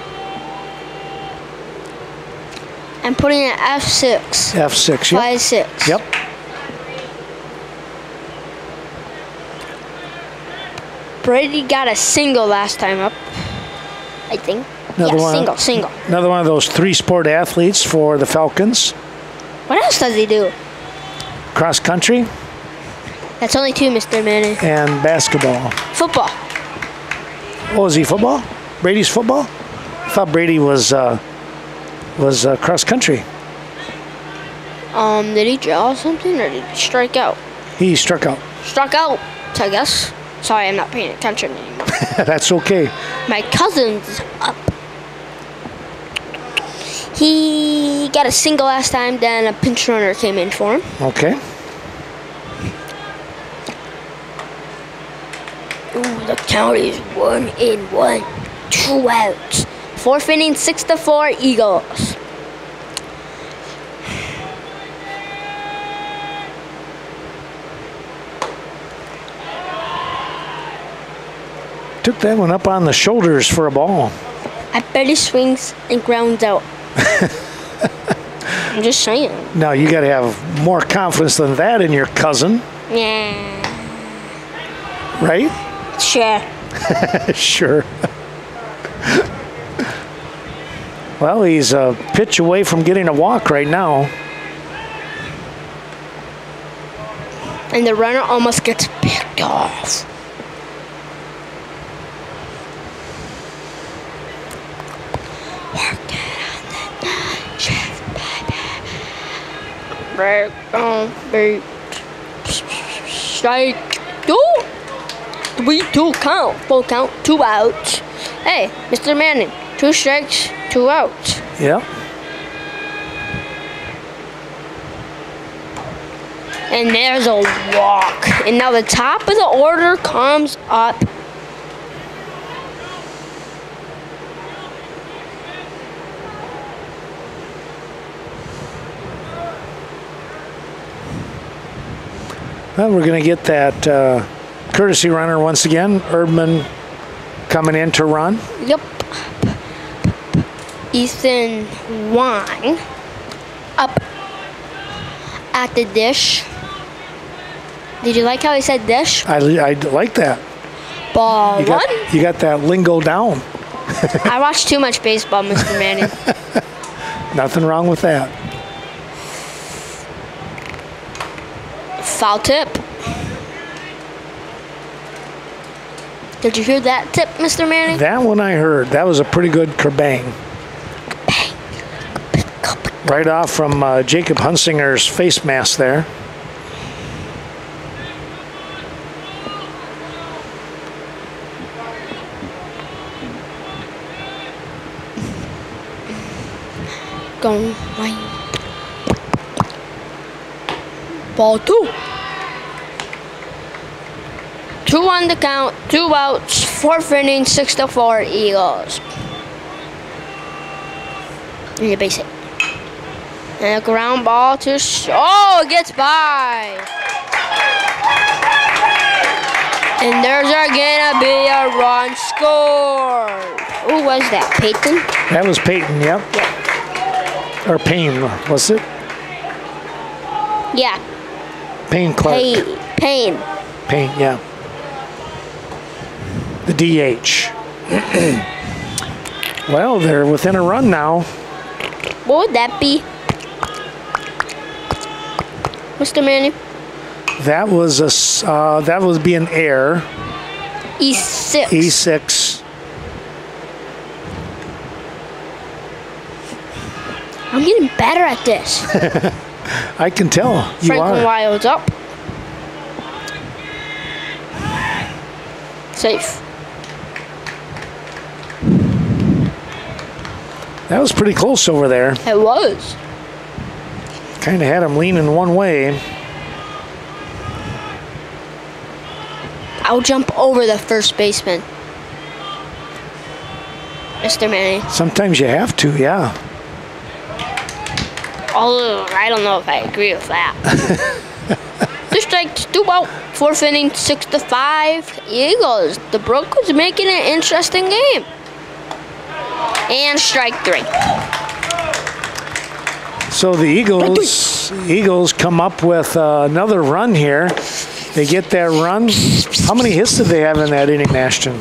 I'm putting it F6. F6, yep. 5, 6. Yep. Brady got a single last time up, I think. Another yeah, one. single. Another one of those 3-sport athletes for the Falcons. What else does he do? Cross country That's only 2, Mr. Manning. and basketball. Football. Oh, is he football? Brady's football? I thought Brady was cross country. Did he draw something or did he strike out? He struck out. Struck out, I guess. Sorry, I'm not paying attention anymore. That's okay. My cousin's up. He got a single last time, then a pinch runner came in for him. Okay. Ooh, the count is 1-1, 2 outs. 4th inning, 6-4 Eagles. Took that one up on the shoulders for a ball. I bet he swings and grounds out. I'm just saying. Now, you got to have more confidence than that in your cousin, Yeah. right? Sure. Sure. Well, he's a pitch away from getting a walk right now. And the runner almost gets picked off. Work it on the night shift, baby. Break on beat. Strike 2. 3-2 count. Full count. 2 outs. Hey, Mr. Manning. 2 strikes, 2 outs. Yep. And there's a walk. And now the top of the order comes up. Well, we're going to get that courtesy runner once again. Erdman coming in to run. Yep. Ethan Wine up at the dish. Did you like how he said dish? I like that. Ball You one. got that lingo down. I watch too much baseball, Mr. Manning. Nothing wrong with that. Foul tip. Did you hear that tip, Mr. Manning? That one I heard. That was a pretty good kerbang. Right off from Jacob Hunsinger's face mask there. Going right. Ball 2. 2 on the count, 2 outs, 4th inning, 6-4 Eagles. And the base hit. And a ground ball to oh, it gets by. And there's gonna be a run scored. Who was that? Peyton? That was Peyton, yep. Or Payne, was it? Yeah. Payne Clark. Payne. Payne, yeah. The DH. Well, they're within a run now. What would that be? Mr. Manning? That was that would be an error. E6. E6. I'm getting better at this. I can tell you Franklin are. Wild's up. Safe. That was pretty close over there. It was. Kind of had him leaning one way. I'll jump over the first baseman. Mr. Manning. Sometimes you have to, yeah. Although, I don't know if I agree with that. 2 strikes, 2 out, 4th inning, 6-5 Eagles. The Brook was making an interesting game. And strike 3. So the Eagles come up with another run here. They get that run. How many hits did they have in that inning, Ashton?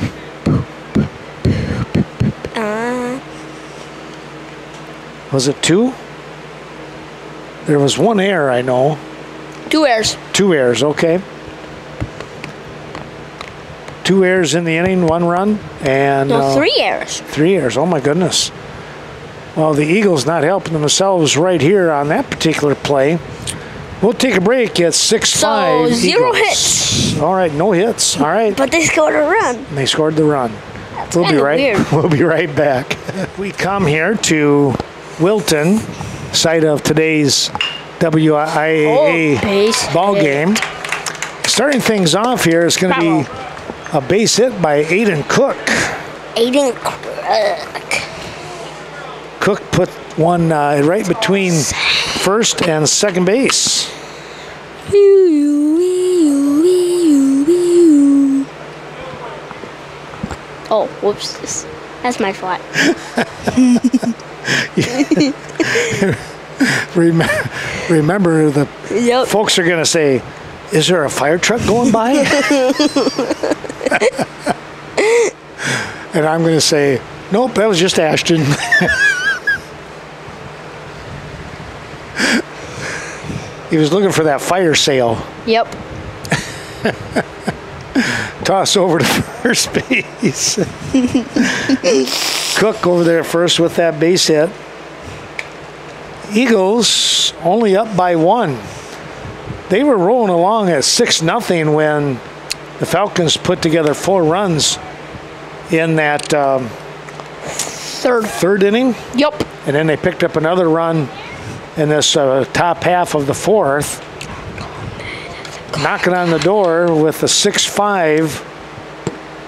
Was it 2? There was 1 error, I know. 2 errors. 2 errors, okay. 2 errors in the inning, 1 run, and No, 3 errors. 3 errors. Oh my goodness. Well, the Eagles not helping themselves right here on that particular play. We'll take a break at 6-5. So, 0 Eagles. hits. All right, no hits. All right. But they scored a run. And they scored the run. We'll be kinda right. weird. We'll be right back. We come here to Wilton, site of today's WIAA base ball hit. game. Starting things off here is going to be a base hit by Aiden Cook. Aiden Cook. Cook put one right between first and second base. Oh, whoops. That's my fault. Remember, the Yep. folks are going to say, is there a fire truck going by? And I'm going to say, nope, that was just Ashton. He was looking for that fire sale. Yep. Toss over to first base. Cook over there first with that base hit. Eagles only up by 1. They were rolling along at 6-0 when the Falcons put together 4 runs in that third inning. Yep. And then they picked up another run in this top half of the 4th. Knocking on the door with a 6-5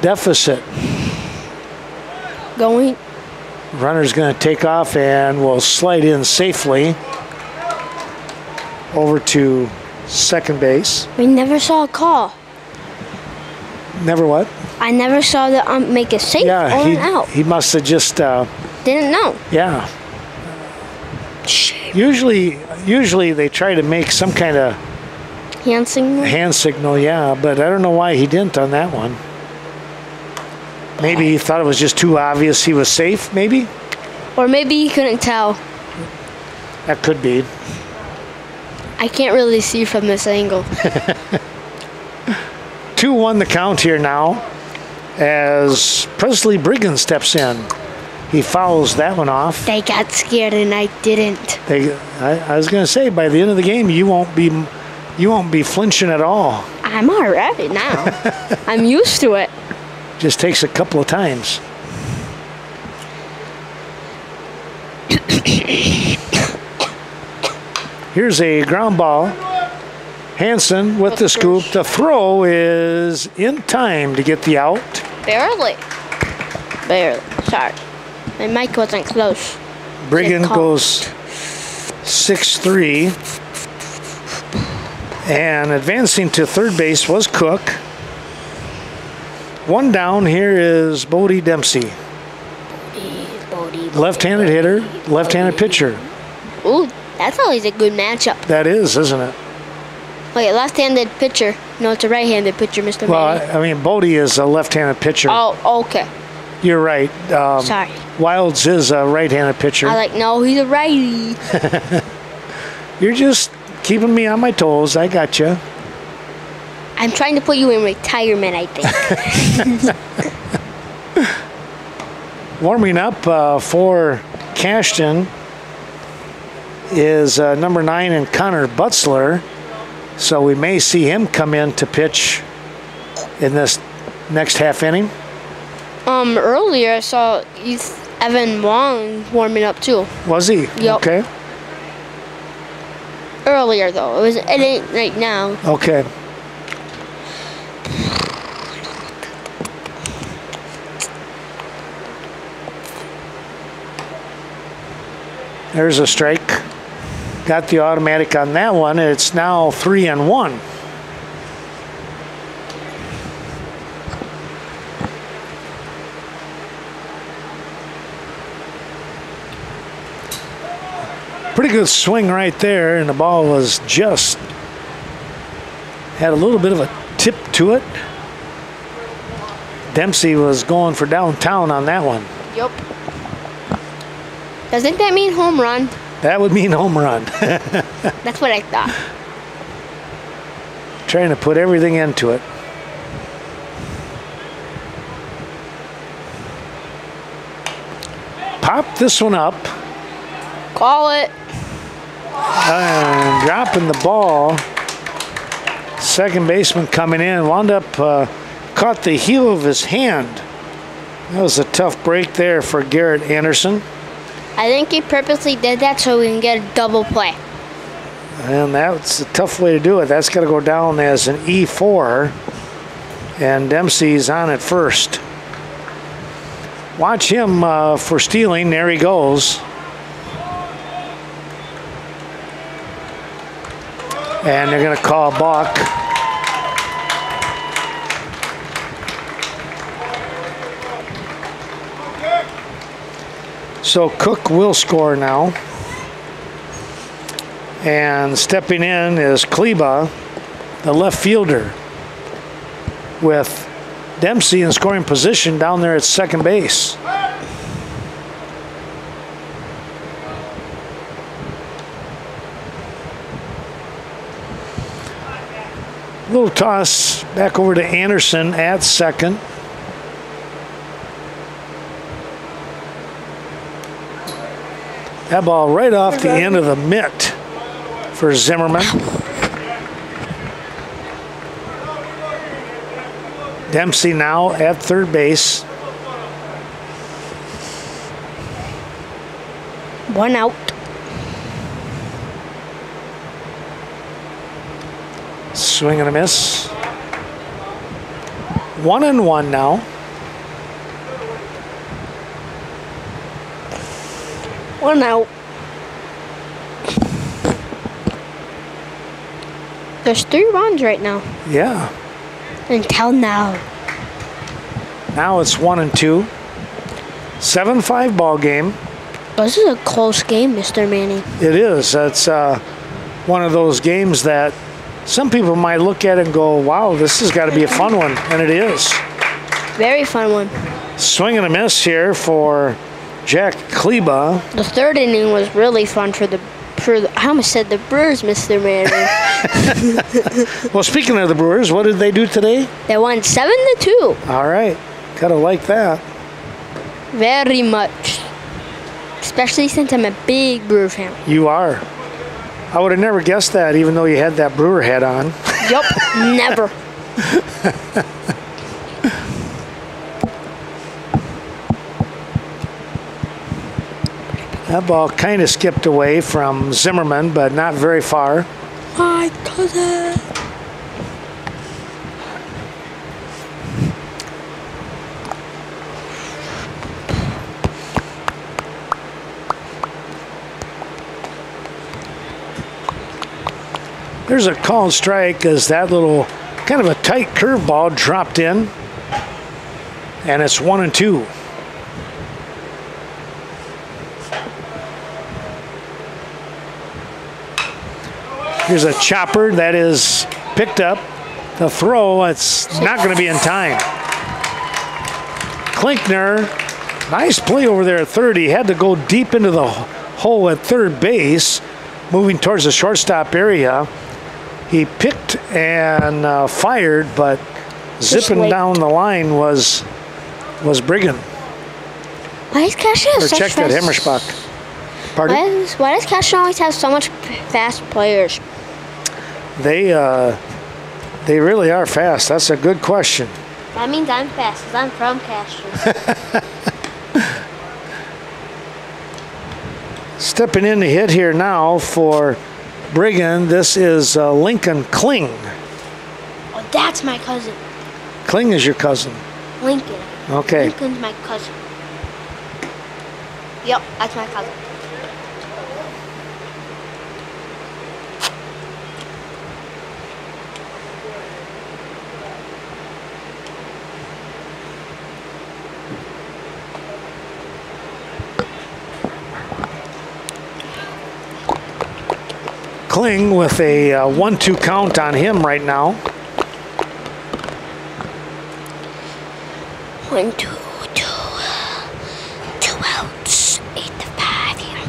deficit. Going. Runner's going to take off and will slide in safely over to second base. We never saw a call. Never what? I never saw the make a safe or an out. He must have just, Didn't know. yeah. Shame. Usually they try to make some kind of Hand signal. hand signal, yeah, but I don't know why he didn't on that one. Maybe he thought it was just too obvious he was safe, maybe? Or maybe he couldn't tell. That could be. I can't really see from this angle. 2-1 the count here now as Presley Briggan steps in. He fouls that one off. They got scared and I didn't. I was going to say, by the end of the game, you won't be flinching at all. I'm all right now. I'm used to it. Just takes a couple of times. Here's a ground ball. Hansen with the scoop. The throw is in time to get the out. Barely. Barely. Sorry. My mic wasn't close. Briggan Good call. goes 6-3. And advancing to third base was Cook. One down here is Bodie Dempsey. Left-handed hitter, left-handed pitcher. Ooh, that's always a good matchup. That is, isn't it? Wait, left-handed pitcher. No, it's a right-handed pitcher, Mr. Well, Manny. I mean, Bodie is a left-handed pitcher. Oh, okay. You're right. Sorry. Wilds is a right-handed pitcher. No, he's a righty. You're just keeping me on my toes. I got you. I'm trying to put you in retirement, I think. Warming up for Cashton is number 9 and Connor Butzler. So we may see him come in to pitch in this next half inning. Earlier I saw Evan Wong warming up too. Was he? Yep. Okay. Earlier though, it ain't right now. Okay. There's a strike. Got the automatic on that one. It's now 3-1. Pretty good swing right there, and the ball was just had a little bit of a tip to it. Dempsey was going for downtown on that one. Yep. Doesn't that mean home run? That would mean home run. That's what I thought. Trying to put everything into it. Pop this one up. Call it. And dropping the ball. Second baseman coming in. Wound up, caught the heel of his hand. That was a tough break there for Garrett Anderson. I think he purposely did that so we can get a double play. And that's a tough way to do it. That's got to go down as an E4. And Dempsey's on at first. Watch him for stealing. There he goes. And they're going to call a balk. So Cook will score now. And stepping in is Kleba, the left fielder, with Dempsey in scoring position down there at second base. Little toss back over to Anderson at second. That ball right off the end of the mitt for Zimmerman. Dempsey now at third base. 1 out. Swing and a miss. 1-1 now. One out. There's 3 runs right now. Yeah. Until now. Now it's 1-2. 7-5 ball game. This is a close game, Mr. Manning. It is. That's one of those games that some people might look at it and go, wow, this has got to be a fun one. And it is. Very fun one. Swing and a miss here for Jack Kleba. The 3rd inning was really fun for the I almost said the Brewers, Mr. Manning. Well, speaking of the Brewers, what did they do today? They won 7-2. All right. Gotta like that. Very much. Especially since I'm a big Brewer fan. You are. I would have never guessed that, even though you had that Brewer hat on. Yup, never. That ball kind of skipped away from Zimmerman, but not very far. My cousin. There's a called strike as that little kind of a tight curveball dropped in, and it's 1-2. Here's a chopper that is picked up. The throw, it's not going to be in time. Klinkner, nice play over there at third. He had to go deep into the hole at third base, moving towards the shortstop area. He picked and fired, but zipping down the line was Brigham. Why does Cashin have such check that Himmelspach. Pardon? Why does Cashin always have so much fast players? They really are fast. That's a good question. That means I'm fast because I'm from Cashin. Stepping in to hit here now for Brigham, this is Lincoln Kling. Oh, that's my cousin. Kling is your cousin. Lincoln. Okay. Lincoln's my cousin. Yep, that's my cousin. Kling with a 1-2 count on him right now. 1, 2, 2. 2 outs. 8-5 here.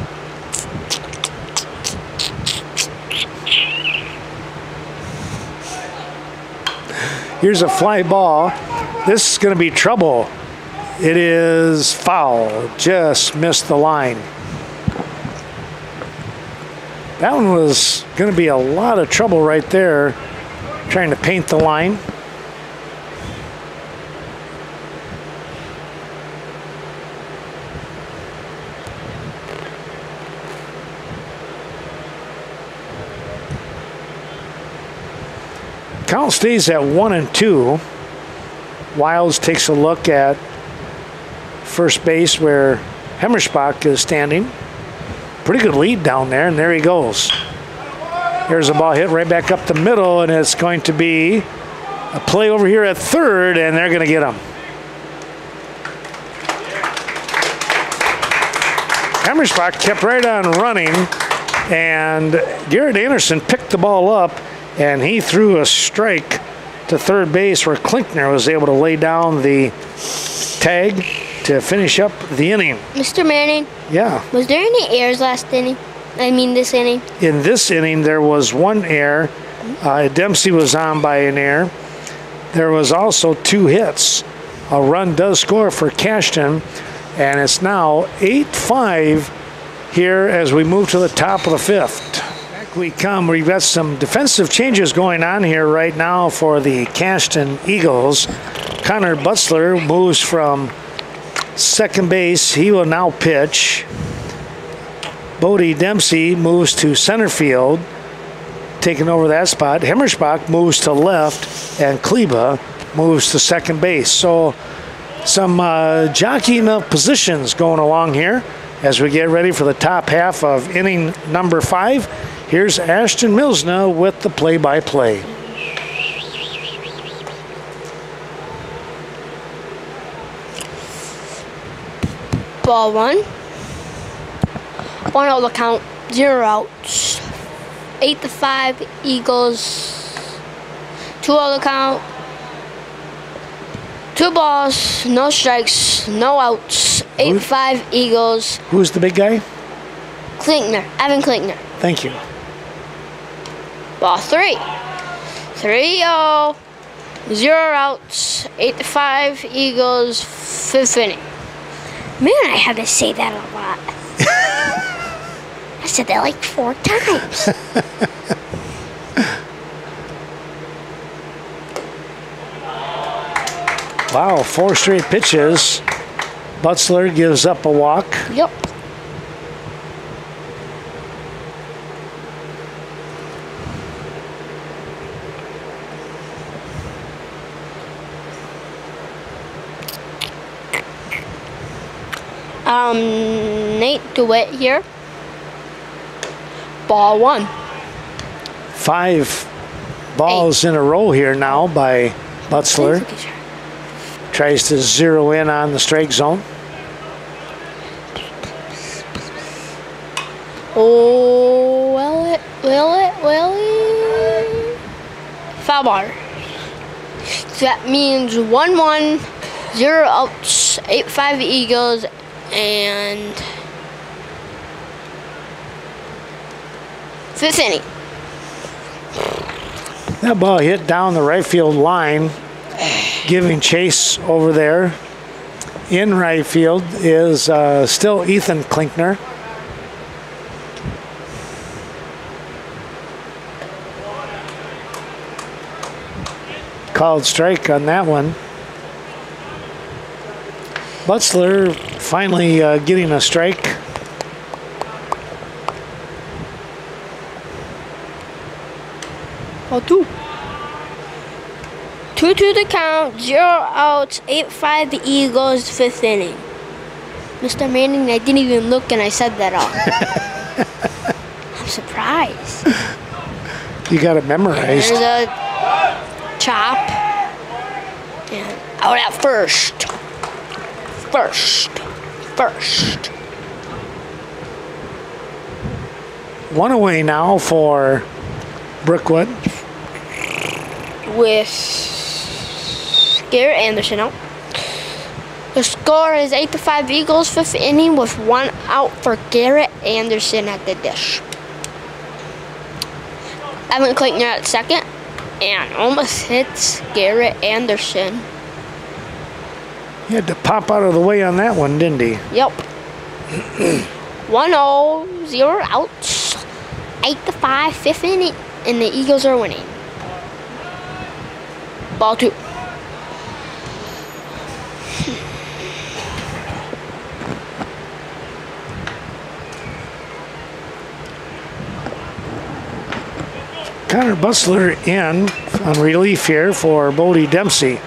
Here's a fly ball. This is going to be trouble. It is foul. Just missed the line. That one was going to be a lot of trouble right there, trying to paint the line. Count stays at 1-2. Wilds takes a look at first base where Himmelspach is standing. Pretty good lead down there, and there he goes. Here's a ball hit right back up the middle, and it's going to be a play over here at third, and they're going to get him. Hemmersbach kept right on running, and Garrett Anderson picked the ball up, and he threw a strike to third base where Klinkner was able to lay down the tag to finish up the inning. Mr. Manning, Yeah. was there any errors last inning? I mean, this inning? In this inning, there was one error. Dempsey was on by an error. There was also 2 hits. A run does score for Cashton, and it's now 8-5 here as we move to the top of the 5th. Back we come. We've got some defensive changes going on here right now for the Cashton Eagles. Connor Butzler moves from second base. He will now pitch. Bodie Dempsey moves to center field, taking over that spot. Hemmersbach moves to left, and Kleba moves to second base. So some jockeying of positions going along here as we get ready for the top half of inning number 5. Here's Ashton Milsna with the play-by-play. Ball 1. 1-0 the count, 0 outs. 8-5 Eagles. 2-0 the count. 2 balls, no strikes, no outs. 8-5 Eagles. Who's the big guy? Klinkner, Evan Klinkner. Thank you. Ball 3. 3-0. 0 outs. 8-5 Eagles. 5th inning. Man, I had to say that a lot. I said that like 4 times. Wow, 4 straight pitches. Butzler gives up a walk. Yep. Nate DeWitt here. Ball 1. 5 balls in a row here now by Butzler. Tries to zero in on the strike zone. Oh, will it? Foul ball. So that means 1-1, 0 outs, 8-5 Eagles, and 5th inning. That ball hit down the right field line, giving chase over there. In right field is still Ethan Klinkner. Called strike on that one. Butzler finally getting a strike. Ball 2. 2-2 the count, 0 outs, 8-5 the Eagles, 5th inning. Mr. Manning, I didn't even look and I said that all. I'm surprised. You got it memorized. There's a chop. And out at first. First. 1 away now for Brookwood. With Garrett Anderson out. The score is 8-5 Eagles, 5th inning with 1 out for Garrett Anderson at the dish. Evan Klinkner at second and almost hits Garrett Anderson. He had to pop out of the way on that one, didn't he? Yep. 1-0, 0 outs, 8-5, 5th inning, and the Eagles are winning. Ball 2. Connor Butzler in on relief here for Bodie Dempsey.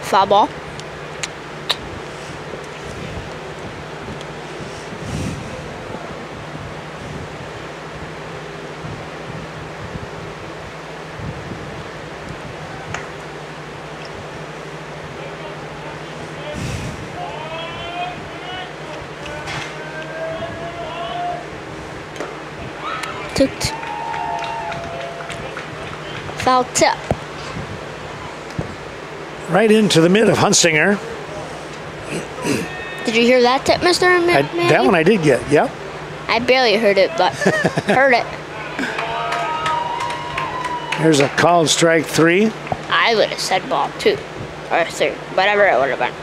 Foul ball. ticked. Foul tip. Right into the mid of Hunsinger. Did you hear that tip, Mr. Manning? That one I did get, yep. I barely heard it, but heard it. There's a called strike 3. I would have said ball 2 or 3, whatever it would have been.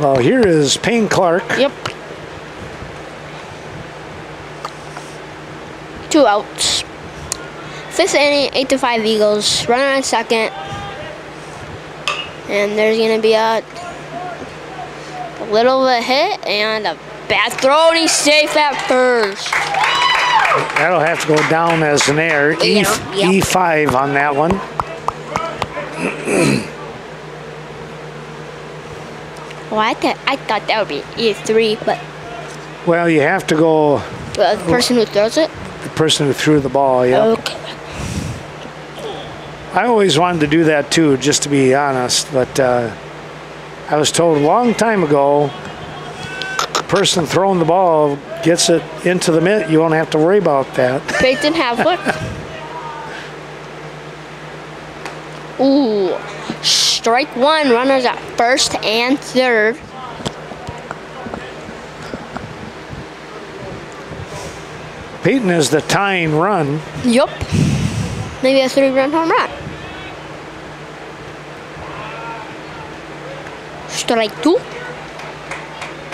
Well, here is Payne Clark. Yep. 2 outs. 5th inning, 8-5 Eagles. Runner on second. And there's going to be a little of a hit and a bad throw, and he's safe at first. That'll have to go down as an error. Yeah, yep. E5 on that one. Well, I thought that would be E3, but Well, you have to go the person who throws it? the person who threw the ball, yep. Okay. I always wanted to do that too, just to be honest, but I was told a long time ago, the person throwing the ball gets it into the mitt, you won't have to worry about that. Peyton Havlick. Ooh. Strike 1. Runners at first and third. Peyton is the tying run. Yup. Maybe a 3-run home run. Strike 2.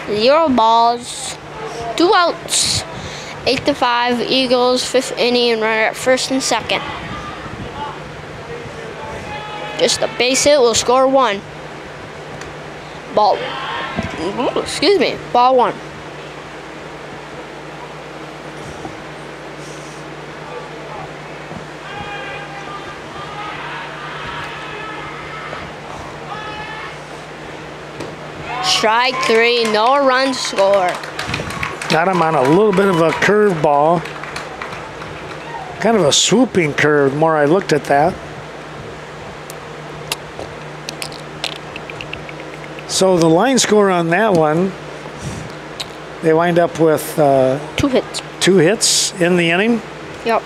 0 balls. 2 outs. 8-5 Eagles. 5th inning, runner at first and second. Just a base hit will score 1. Ball. Ooh, excuse me. Ball 1. Strike 3. No runs scored. Got him on a little bit of a curve ball. Kind of a swooping curve, the more I looked at that. So the line score on that one, they wind up with 2 hits. 2 hits in the inning Yep.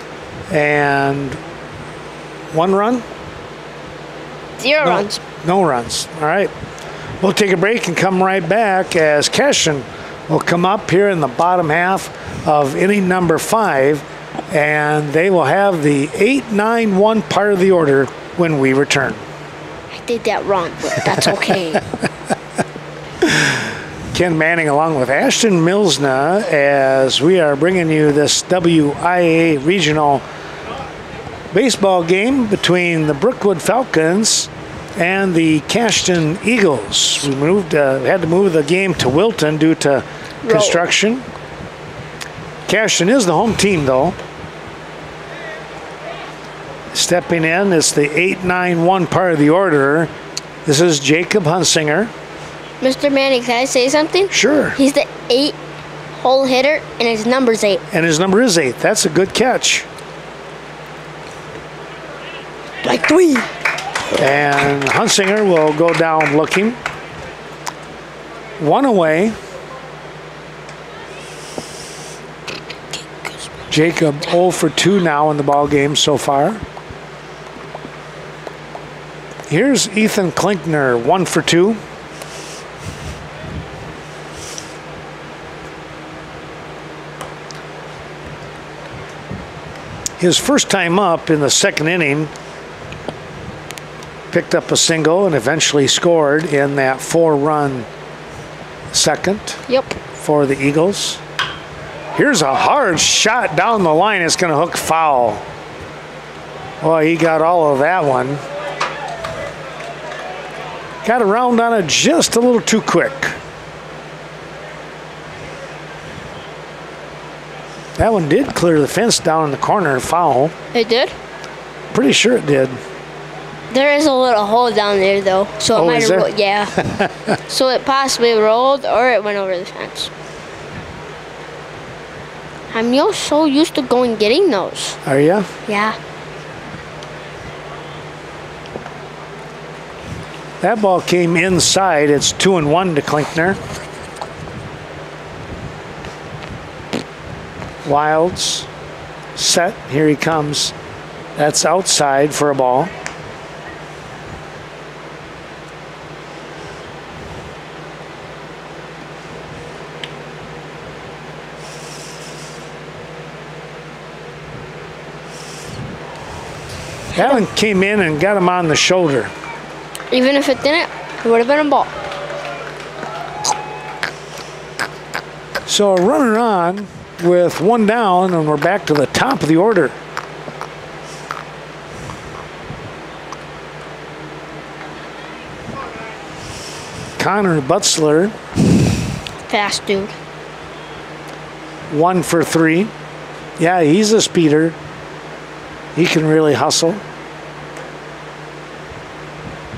and 1 run. 0 runs. No runs. All right. We'll take a break and come right back as Cashin will come up here in the bottom half of inning number 5, and they will have the 8-9-1 part of the order when we return. I did that wrong, but that's okay. Ken Manning along with Ashton Milsna as we are bringing you this WIA regional baseball game between the Brookwood Falcons and the Cashton Eagles. We had to move the game to Wilton due to construction. Cashton is the home team though. Stepping in, it's the 8-9-1 part of the order. This is Jacob Hunsinger. Mr. Manning, can I say something? Sure. He's the 8-hole hitter, and his number's 8. And his number is 8. That's a good catch. Like 3. And Hunsinger will go down looking. 1 away. Jacob 0 for 2 now in the ball game so far. Here's Ethan Klinkner, 1 for 2. His first time up in the 2nd inning, picked up a single and eventually scored in that 4-run second for the Eagles. Here's a hard shot down the line. It's going to hook foul. Boy, he got all of that one. Got around on it just a little too quick. That one did clear the fence down in the corner, foul. It did? Pretty sure it did. There is a little hole down there, though. So it might have rolled. Yeah. So it possibly rolled or it went over the fence. I'm so used to getting those. Are you? Yeah. That ball came inside. It's 2-1 to Klinkner. Wilds set. Here he comes. That's outside for a ball. That one came in and got him on the shoulder. Even if it didn't, it would have been a ball. So a runner on with one down, and we're back to the top of the order. Connor Butzler. Fast dude. 1 for 3. Yeah, he's a speeder. He can really hustle.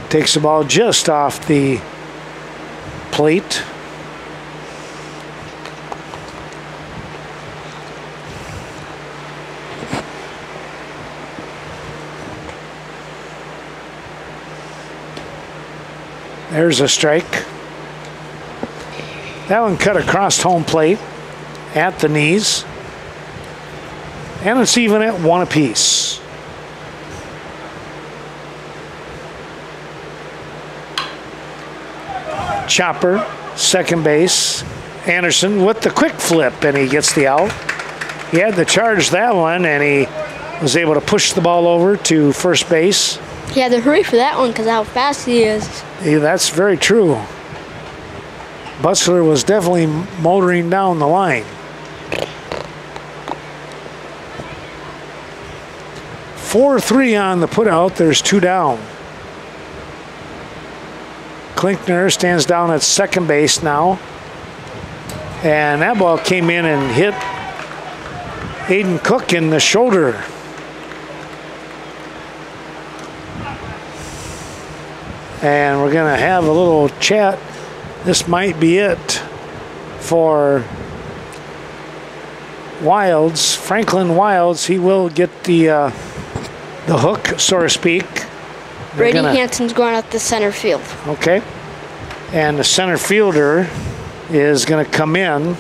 Takes the ball just off the plate. There's a strike. That one cut across home plate at the knees. And it's even at 1 apiece. Chopper, second base. Anderson with the quick flip, and he gets the out. He had to charge that one, and he was able to push the ball over to first base. He had to hurry for that one because how fast he is. Yeah, that's very true. Butzler was definitely motoring down the line. 4-3 on the putout. There's 2 down. Klinkner stands down at second base now. And that ball came in and hit Aiden Cook in the shoulder. And we're going to have a little chat. This might be it for Wilds. Franklin Wilds, he will get the hook, so to speak. Brady Hanson's going out the center field. Okay. And the center fielder is going to come in.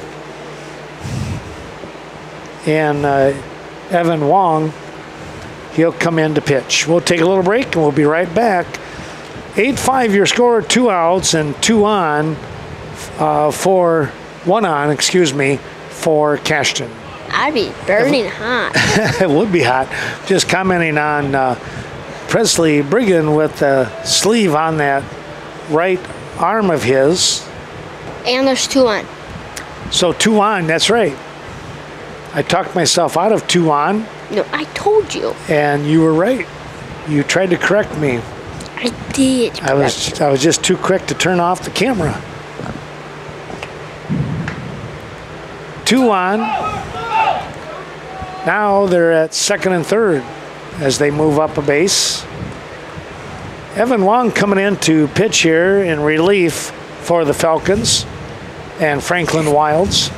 And Evan Wong, he'll come in to pitch. We'll take a little break and we'll be right back. 8-5 your score, 2 outs and 2 on for 1 on, for Cashton. I'd be burning hot. It would be hot. Just commenting on Presley Brigham with the sleeve on that right arm of his. And there's 2 on. So 2 on, that's right. I talked myself out of 2 on. No, I told you. And you were right. You tried to correct me. I did. I was just too quick to turn off the camera. 2 on. Now they're at second and third as they move up a base. Evan Wong coming in to pitch here in relief for the Falcons and Franklin Wilds.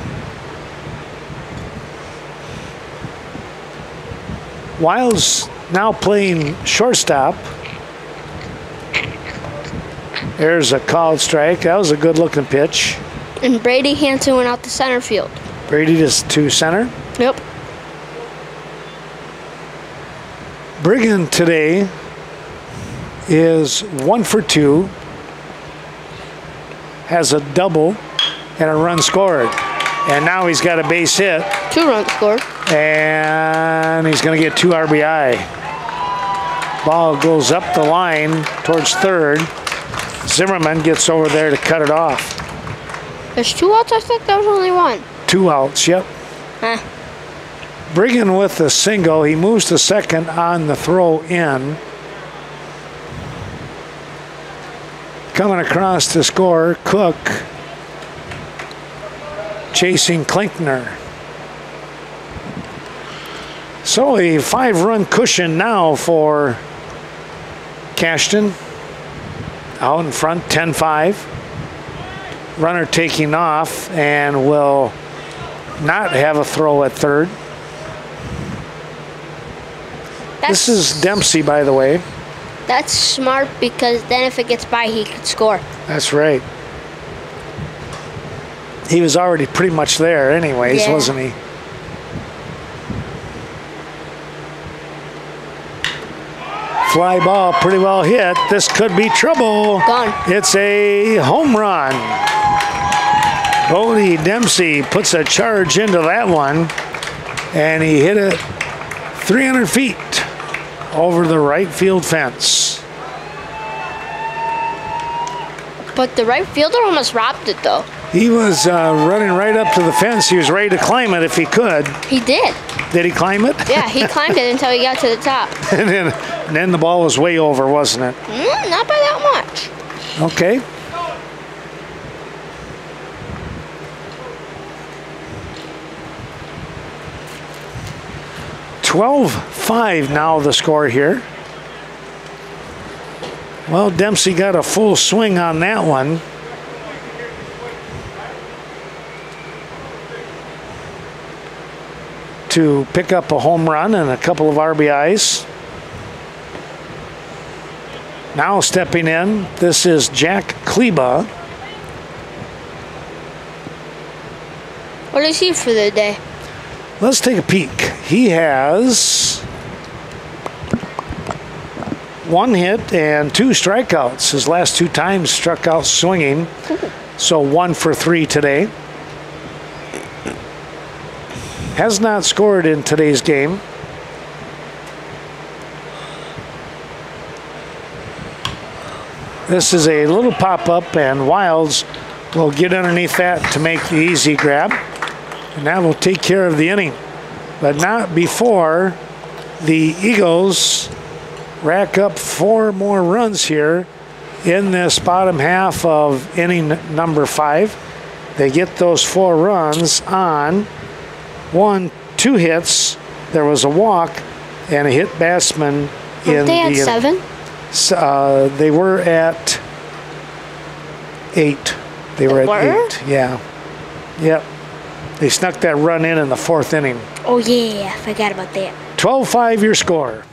Wilds now playing shortstop. There's a called strike. That was a good looking pitch. And Brady Hanson went out to center field. Brady to center. Yep. Brigham today is 1 for 2. Has a double and a run scored. And now he's got a base hit. 2 runs scored. And he's going to get 2 RBI. Ball goes up the line towards third. Zimmerman gets over there to cut it off. There's 2 outs? I thought there was only 1. 2 outs, yep. Huh. Brigham with the single. He moves to second on the throw in. Coming across to score, Cook chasing Klinkner. So a 5-run cushion now for Cashton. Out in front, 10-5. Runner taking off and will not have a throw at third. This is Dempsey, by the way. That's smart because then if it gets by, he could score. That's right. He was already pretty much there anyways, Yeah. wasn't he? Fly ball, pretty well hit. This could be trouble. Gone. It's a home run. Bodie Dempsey puts a charge into that one, and he hit it 300 feet over the right field fence. But the right fielder almost robbed it, though. He was running right up to the fence. He was ready to climb it if he could. He did. Did he climb it? Yeah, he climbed it until he got to the top. and then the ball was way over, wasn't it? Not by that much. Okay. (12-5) now the score here. Well, Dempsey got a full swing on that one. To pick up a home run and a couple of RBIs. Now stepping in, this is Jack Kleba. What does he for the day? Let's take a peek. He has 1 hit and 2 strikeouts. His last 2 times struck out swinging. So 1 for 3 today. Has not scored in today's game. This is a little pop-up, and Wilds will get underneath that to make the easy grab. And that will take care of the inning. But not before the Eagles rack up 4 more runs here in this bottom half of inning number 5. They get those 4 runs on 2 hits. There was a walk and a hit batsman in They had the 7? They were at 8. They were at 8. Yeah. Yep. They snuck that run in the 4th inning. Oh, yeah. I forgot about that. 12-5 your score.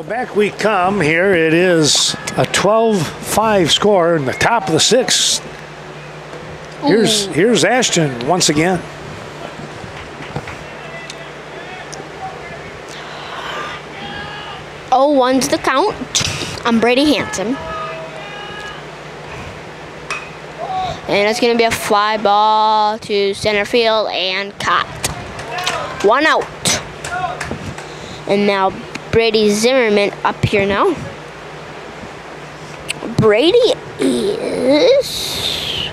Back we come here. It is a 12-5 score in the top of the 6th. Here's Ashton once again. Oh, 1's the count. I'm Brady Hanson. And it's going to be a fly ball to center field and caught. 1 out. And now Brady Zimmerman up here now. Brady is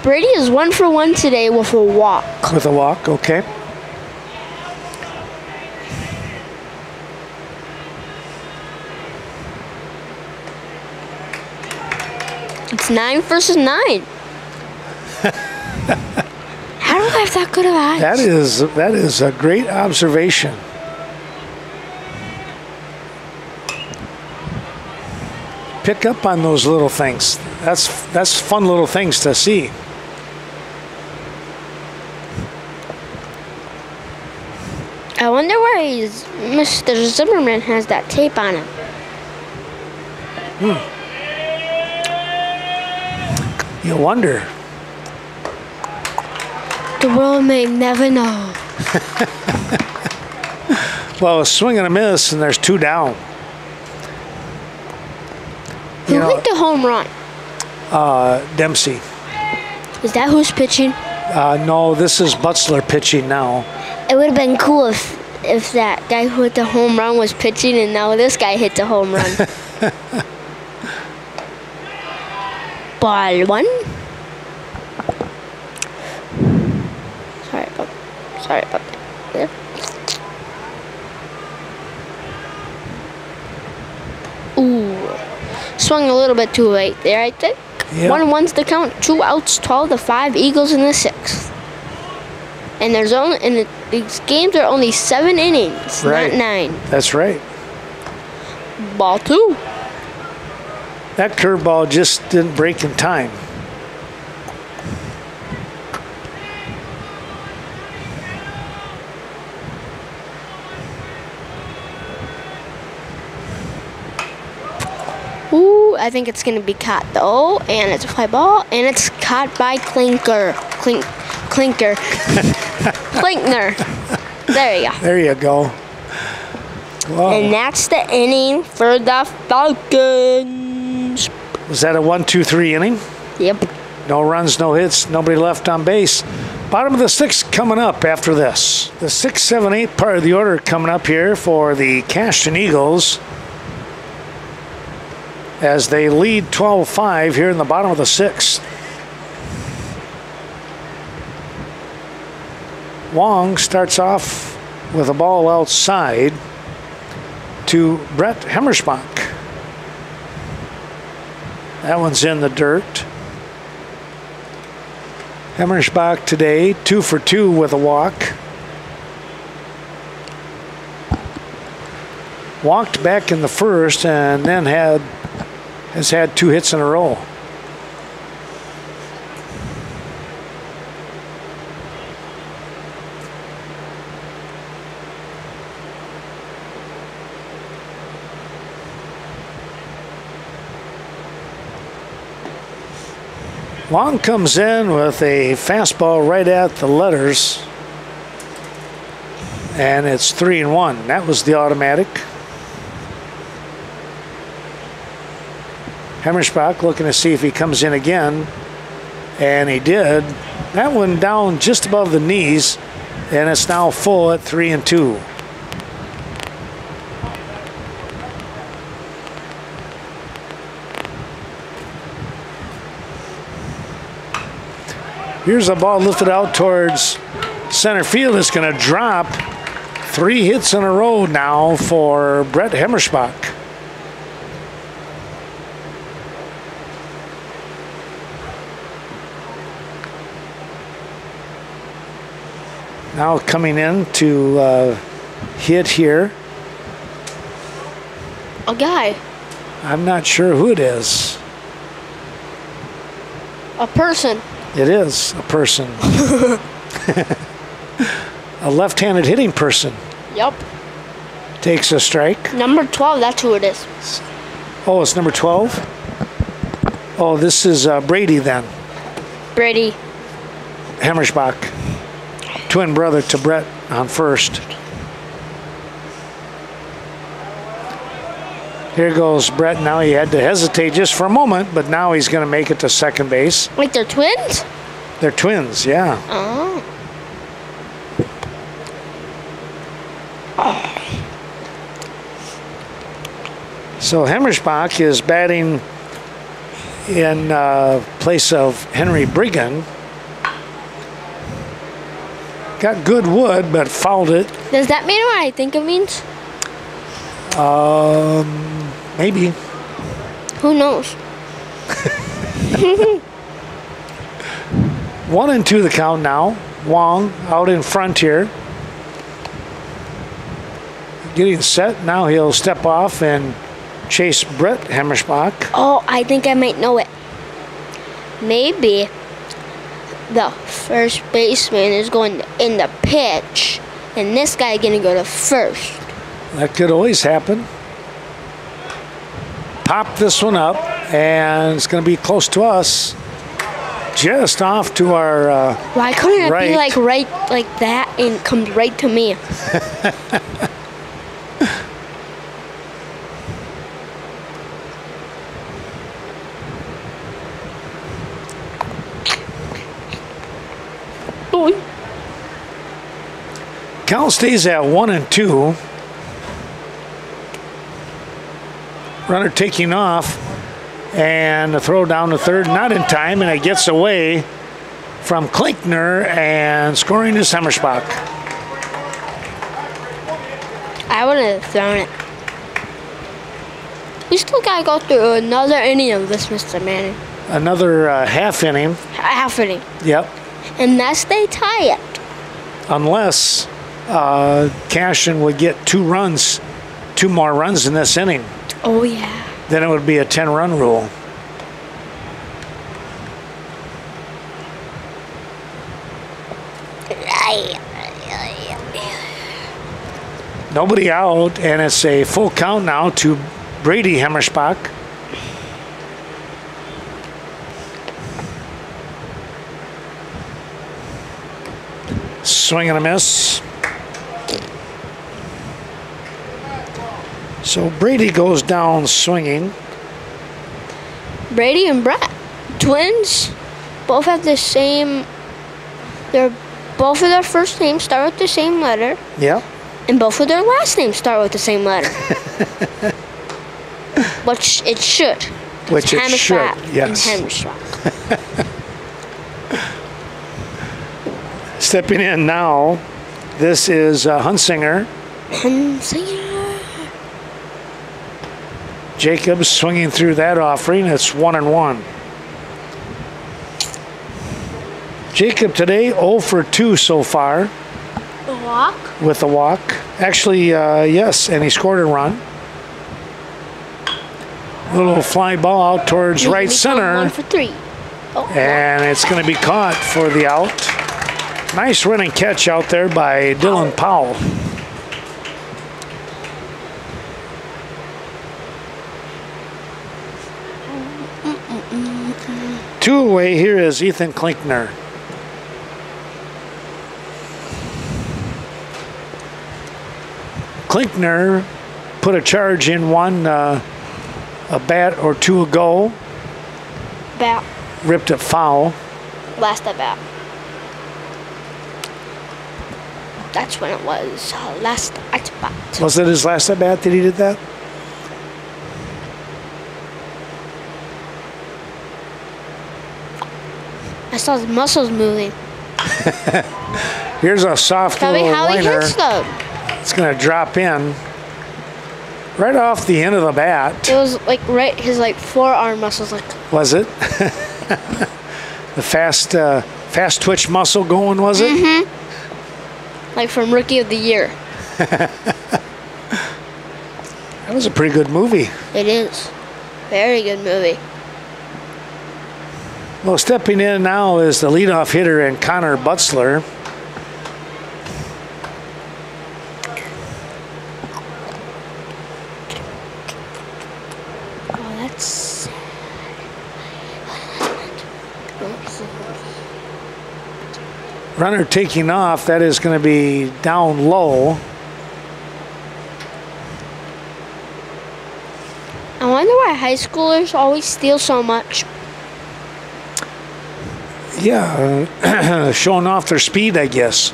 Brady is 1 for 1 today with a walk. With a walk, okay. It's 9 versus 9. How do I have that good of eyes? That is a great observation. Pick up on those little things. That's fun little things to see. I wonder why Mr. Zimmerman has that tape on him. You wonder. The world may never know. Well, a swing and a miss, and there's 2 down. Who hit the home run? Dempsey. Is that who's pitching? No, this is Butzler pitching now. It would have been cool if that guy who hit the home run was pitching and now this guy hit the home run. Ball 1. Sorry about that. There. Ooh. Swung a little bit too late there, I think. Yep. 1-1's the count. 2 outs, 12-5, Eagles in the 6th. And these games are only 7 innings, right. not 9. That's right. Ball 2. That curveball just didn't break in time. Ooh, I think it's going to be caught though, and it's a fly ball, and it's caught by Klinkner. There you go. There you go. Wow. And that's the inning for the Falcons. Was that a 1-2-3 inning? Yep. No runs, no hits, nobody left on base. Bottom of the 6th coming up after this. The 6, 7, 8 part of the order coming up here for the Cashton Eagles as they lead 12-5 here in the bottom of the 6th. Wong starts off with a ball outside to Brett Hemmersbach. That one's in the dirt. Hemmersbach today 2 for 2 with a walk. Walked back in the first and then has had 2 hits in a row. Long comes in with a fastball right at the letters, and it's 3-1. That was the automatic. Hemmersbach looking to see if he comes in again, and he did. That one down just above the knees, and it's now full at 3-2. Here's a ball lifted out towards center field. It's going to drop. 3 hits in a row now for Brett Hemmersbach. Now coming in to hit here. A guy. I'm not sure who it is. A person. It is a person. A left-handed hitting person. Yep. Takes a strike. Number 12, that's who it is. Oh, it's number 12? Oh, this is Brady then. Brady. Hemmersbach. Twin brother to Brett on first. Here goes Brett. Now he had to hesitate just for a moment, but now he's going to make it to second base. Like they're twins? They're twins, yeah. Oh. So Hemmersbach is batting in place of Henry Brigham. Got good wood, but fouled it. Does that mean what I think it means? Maybe. Who knows? 1-2 the count now. Wong out in front here. Getting set. Now he'll step off and chase Brett Hemmersbach. Oh, I think I might know it. Maybe the first baseman is going in the pitch, and this guy gonna go to first. That could always happen. Pop this one up, and it's going to be close to us. Just off to our Why couldn't it right. be like right like that and comes right to me? Count stays at 1-2. Runner taking off, and the throw down to third, not in time, and it gets away from Klinkner, and scoring is Hemmersbach. I would have thrown it. We still gotta go through another inning of this, Mr. Manning. Another half inning. Half inning. Yep. Unless they tie it. Unless Cashin would get 2 more runs in this inning. Oh, yeah. Then it would be a 10-run rule. Nobody out, and it's a full count now to Brady Hemmersbach. Swing and a miss. So Brady goes down swinging. Brady and Brett, twins, both have the same. Both of their first names start with the same letter, Yep. and both of their last names start with the same letter. Which it should. Which it should, Hemmersbach yes. and Hemmersbach. Stepping in now, this is Hunsinger. Jacobs swinging through that offering. It's 1-1. Jacob today 0 for 2 so far. The walk? With a walk. Actually, yes, and he scored a run. Little fly ball out towards right center. 1 for 3. Oh, And it's going to be caught for the out. Nice running catch out there by Dylan Powell. Two away, here is Ethan Klinkner. Klinkner put a charge in one a bat or two ago. bat. Ripped it foul. Last at bat. That's when it was. Last at bat. Was it his last at bat that he did that? I saw his muscles moving. Here's a soft Tell me little how he liner. hits them. It's going to drop in right off the end of the bat. It was like right his like forearm muscles like. Was it? The fast twitch muscle going, was it? Mm-hmm. Like from Rookie of the Year. That was a pretty good movie. It is. Very good movie. Well, stepping in now is the leadoff hitter and Connor Butzler. Oh, that's sad. Runner taking off, that is going to be down low. I wonder why high schoolers always steal so much. Yeah, showing off their speed, I guess.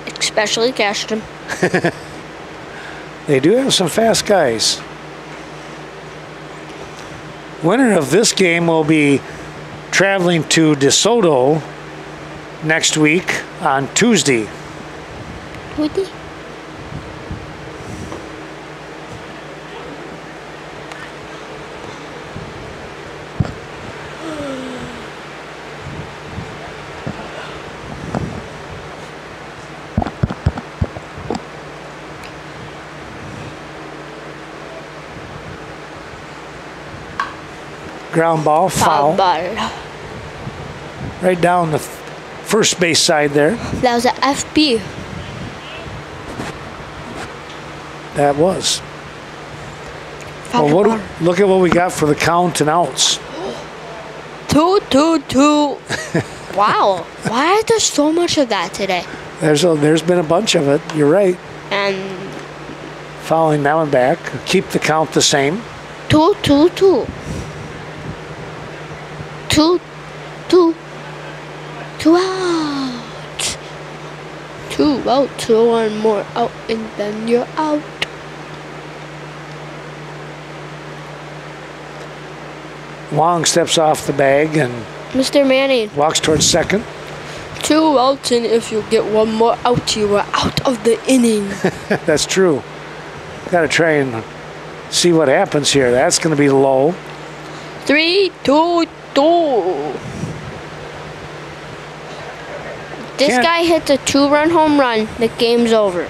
Especially Castron. They do have some fast guys. Winner of this game will be traveling to DeSoto next week on Tuesday. Woody? Ground ball, foul. Ball. Right down the first base side there. That was an FB. That was. Foul Well, ball. look at what we got for the count and outs. 2-2-2. Wow. Why is there so much of that today? There's been a bunch of it. You're right. And Fouling that one back. Keep the count the same. 2-2-2. 2 out. 2 out. 1 more out, and then you're out. Wong steps off the bag and Mr. Manning, walks towards second. 2 outs, and if you get 1 more out, you are out of the inning. That's true. Got to try and see what happens here. That's going to be low. 3-2-2. This Can't- guy hits a 2-run home run. The game's over.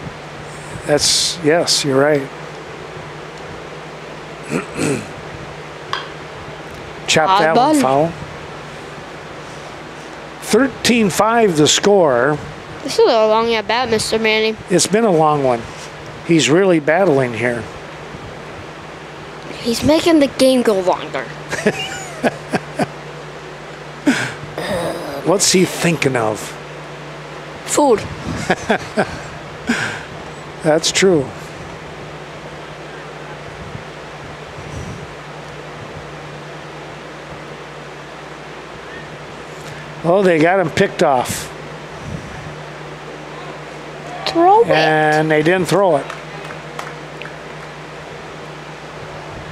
Yes, you're right. Chop that one foul. 13-5 the score. This is a long at bat, Mr. Manning. It's been a long one. He's really battling here. He's making the game go longer. What's he thinking of? Food. That's true. Oh, they got him picked off. Throw it. And they didn't throw it.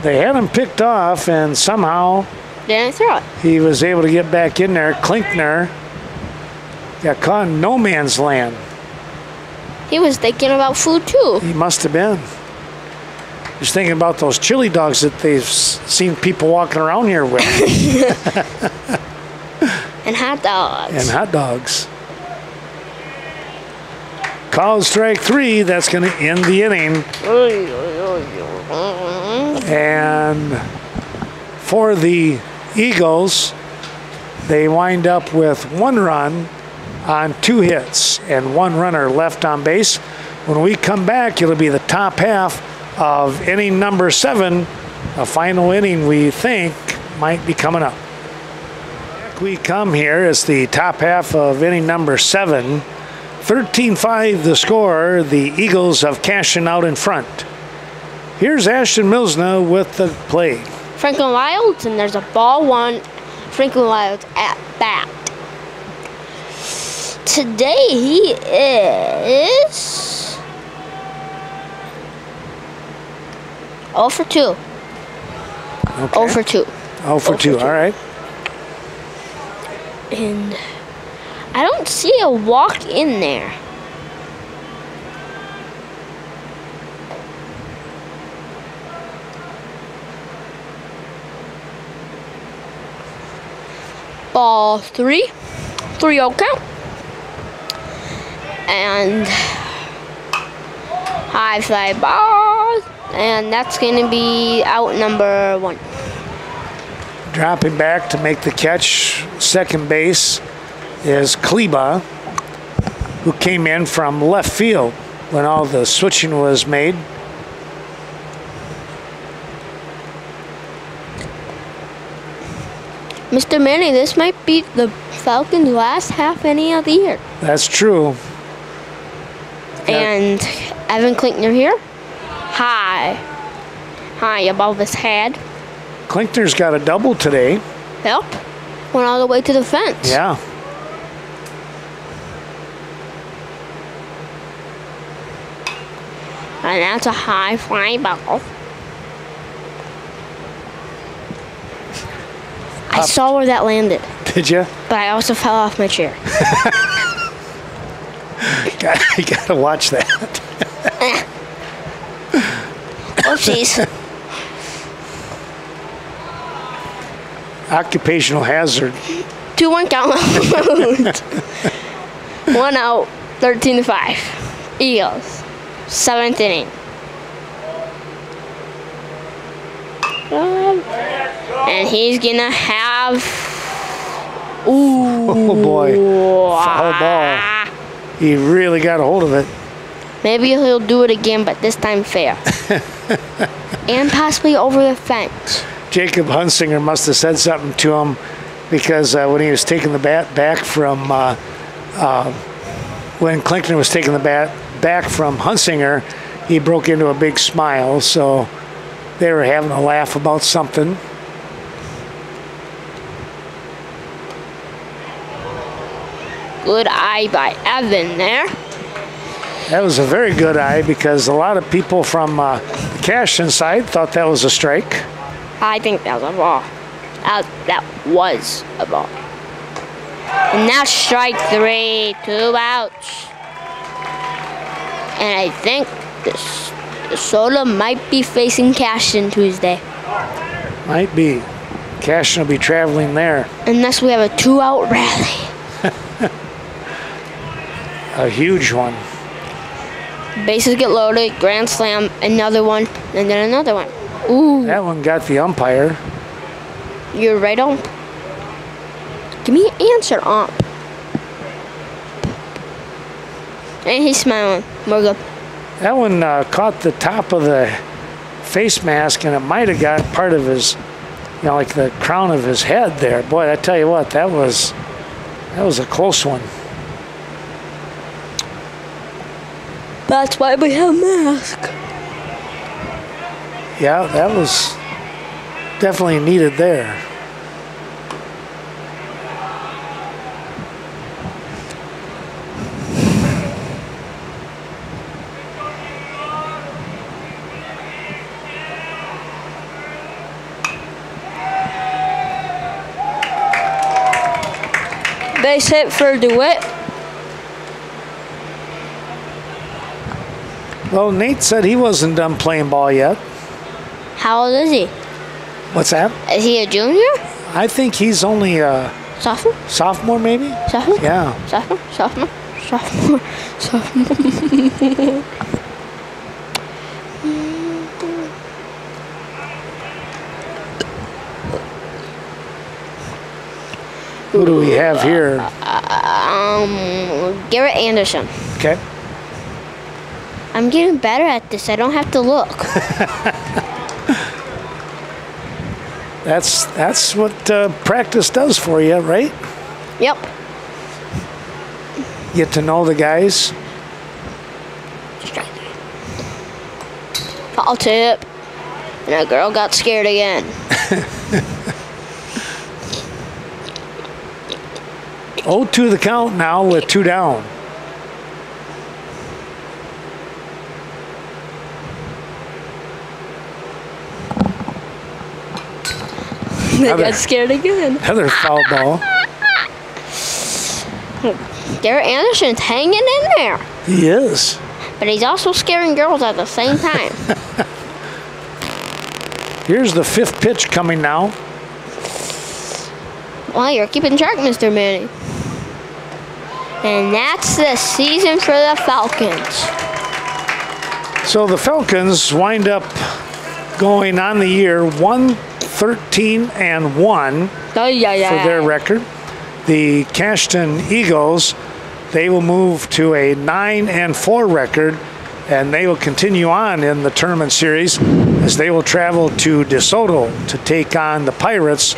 They had him picked off, and somehow Didn't throw it. he was able to get back in there. Klinkner got caught in no man's land. He was thinking about food too. He must have been. Just thinking about those chili dogs that they've seen people walking around here with. And hot dogs. And hot dogs. Called strike 3. That's going to end the inning. And for the Eagles, they wind up with 1 run on 2 hits and 1 runner left on base. When we come back, it'll be the top half of inning number 7. A final inning we think might be coming up. Back we come here. It's the top half of inning number 7. 13-5 the score. The Eagles have cashing out in front. Here's Ashton Milsna with the play. Franklin Wilds, and there's a ball 1. Franklin Wilds at bat. Today he is 0 for 2. Okay. 0 for 2. 0 for 2. All right. And I don't see a walk in there. Ball 3. 3-0 count. And high fly ball. And that's going to be out number 1. Dropping back to make the catch, second base, is Kleba, who came in from left field when all the switching was made. Mr. Manning, this might be the Falcons' last half inning of the year. That's true. And Evan Klinkner here. High. high above his head. Klinkner's got a double today. Yep. Went all the way to the fence. Yeah. And that's a high fly ball. I saw where that landed, Did you? but I also fell off my chair. You got to watch that. Oopsies. Occupational hazard. 2-1 count. 1 out, 13-5. Eagles. 7th inning. And he's gonna have. Ooh. Oh boy. Foul ball. He really got a hold of it. Maybe he'll do it again, but this time fair. And possibly over the fence. Jacob Hunsinger must have said something to him because when he was taking the bat back from when Klinkner was taking the bat back from Hunsinger, he broke into a big smile. So they were having a laugh about something. Good eye by Evan there. That was a very good eye because a lot of people from the Cashton side thought that was a strike. I think that was a ball. That was a ball. And that's strike 3, 2 outs. And I think Soda might be facing Cashton Tuesday. Might be. Cashton will be traveling there. Unless we have a 2-out rally. A huge one. Bases get loaded, grand slam, another one, and then another one. Ooh. That one got the umpire. You're right on. Give me an answer, ump. And he's smiling. We're good. That one caught the top of the face mask, and it might have got part of his, like the crown of his head there. Boy, I tell you what, that was a close one. That's why we have mask. Yeah, that was definitely needed there. Base hit for DeWitt. Well, Nate said he wasn't done playing ball yet. How old is he? What's that? Is he a junior? I think he's only a Sophomore? sophomore, maybe? Sophomore? Yeah. Sophomore? Sophomore? Who do we have here? Garrett Anderson. Okay. I'm getting better at this. I don't have to look. That's what practice does for you, right? Yep. Get to know the guys. Foul tip. And that girl got scared again. 0-2 the count now with 2 down. They got scared again. Another foul ball. Garrett Anderson's hanging in there. He is. But he's also scaring girls at the same time. Here's the 5th pitch coming now. Well, you're keeping track, Mr. Manning. And that's the season for the Falcons. So the Falcons wind up going on the year 1-13-1 for their record. The Cashton Eagles, they will move to a 9-4 record, and they will continue on in the tournament series as they will travel to DeSoto to take on the Pirates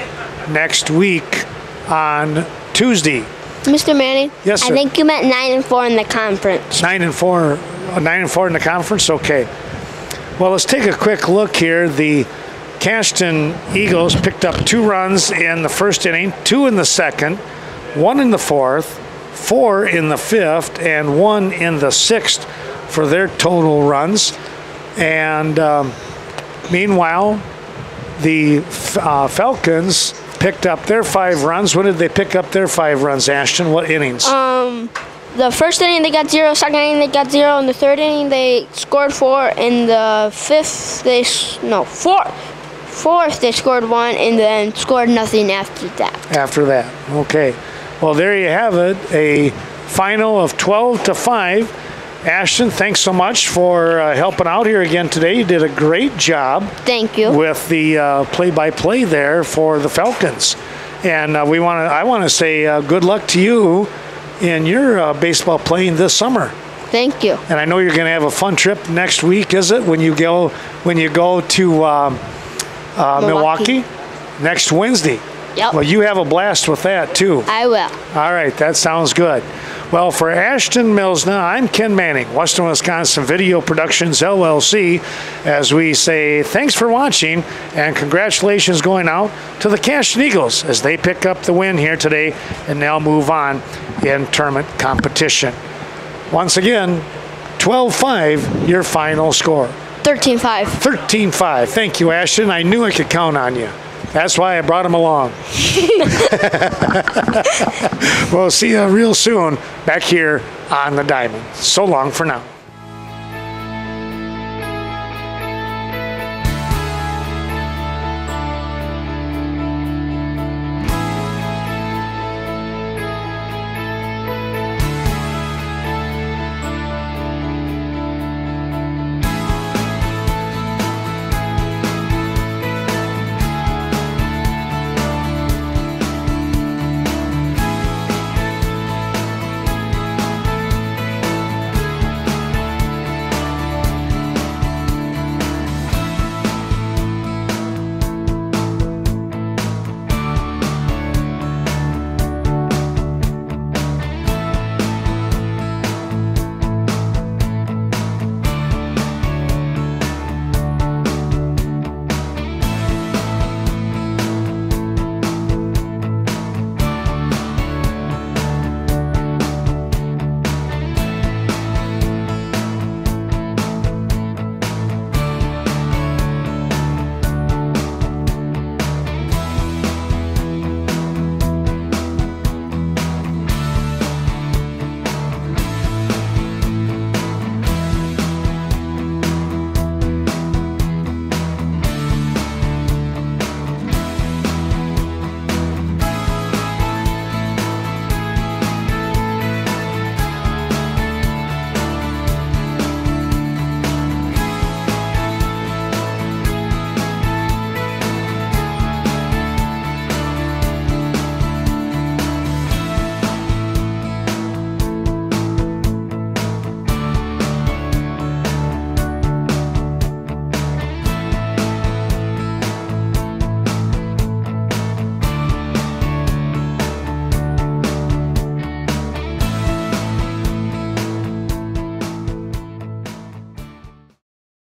next week on Tuesday. Mr. Manning? Yes, sir. I think you meant 9-4 in the conference. 9-4 in the conference? Okay. Well, let's take a quick look here. The Cashton Eagles picked up 2 runs in the first inning, 2 in the second, 1 in the fourth, 4 in the fifth, and 1 in the sixth for their total runs. And meanwhile, the Falcons picked up their 5 runs. When did they pick up their 5 runs, Ashton? What innings? The first inning they got 0, second inning they got 0, in the third inning they scored 4, in the fourth they scored 1, and then scored nothing after that. After that, okay. Well, there you have it, a final of 12-5. Ashton, thanks so much for helping out here again today. You did a great job. Thank you. With the play-by-play there for the Falcons, and I want to say good luck to you in your baseball playing this summer. Thank you. And I know you're going to have a fun trip next week. Is it when you go to Milwaukee next Wednesday? Yep. Well, you have a blast with that too. I will. All right, that sounds good. Well, for Ashton Milsna, I'm Ken Manning, Western Wisconsin Video Productions, LLC, as we say thanks for watching and congratulations going out to the Cashton Eagles as they pick up the win here today and now move on in tournament competition. Once again, 12-5, your final score. 13-5. 13-5. Thank you, Ashton. I knew I could count on you. That's why I brought him along. We'll see you real soon back here on the Diamond. So long for now.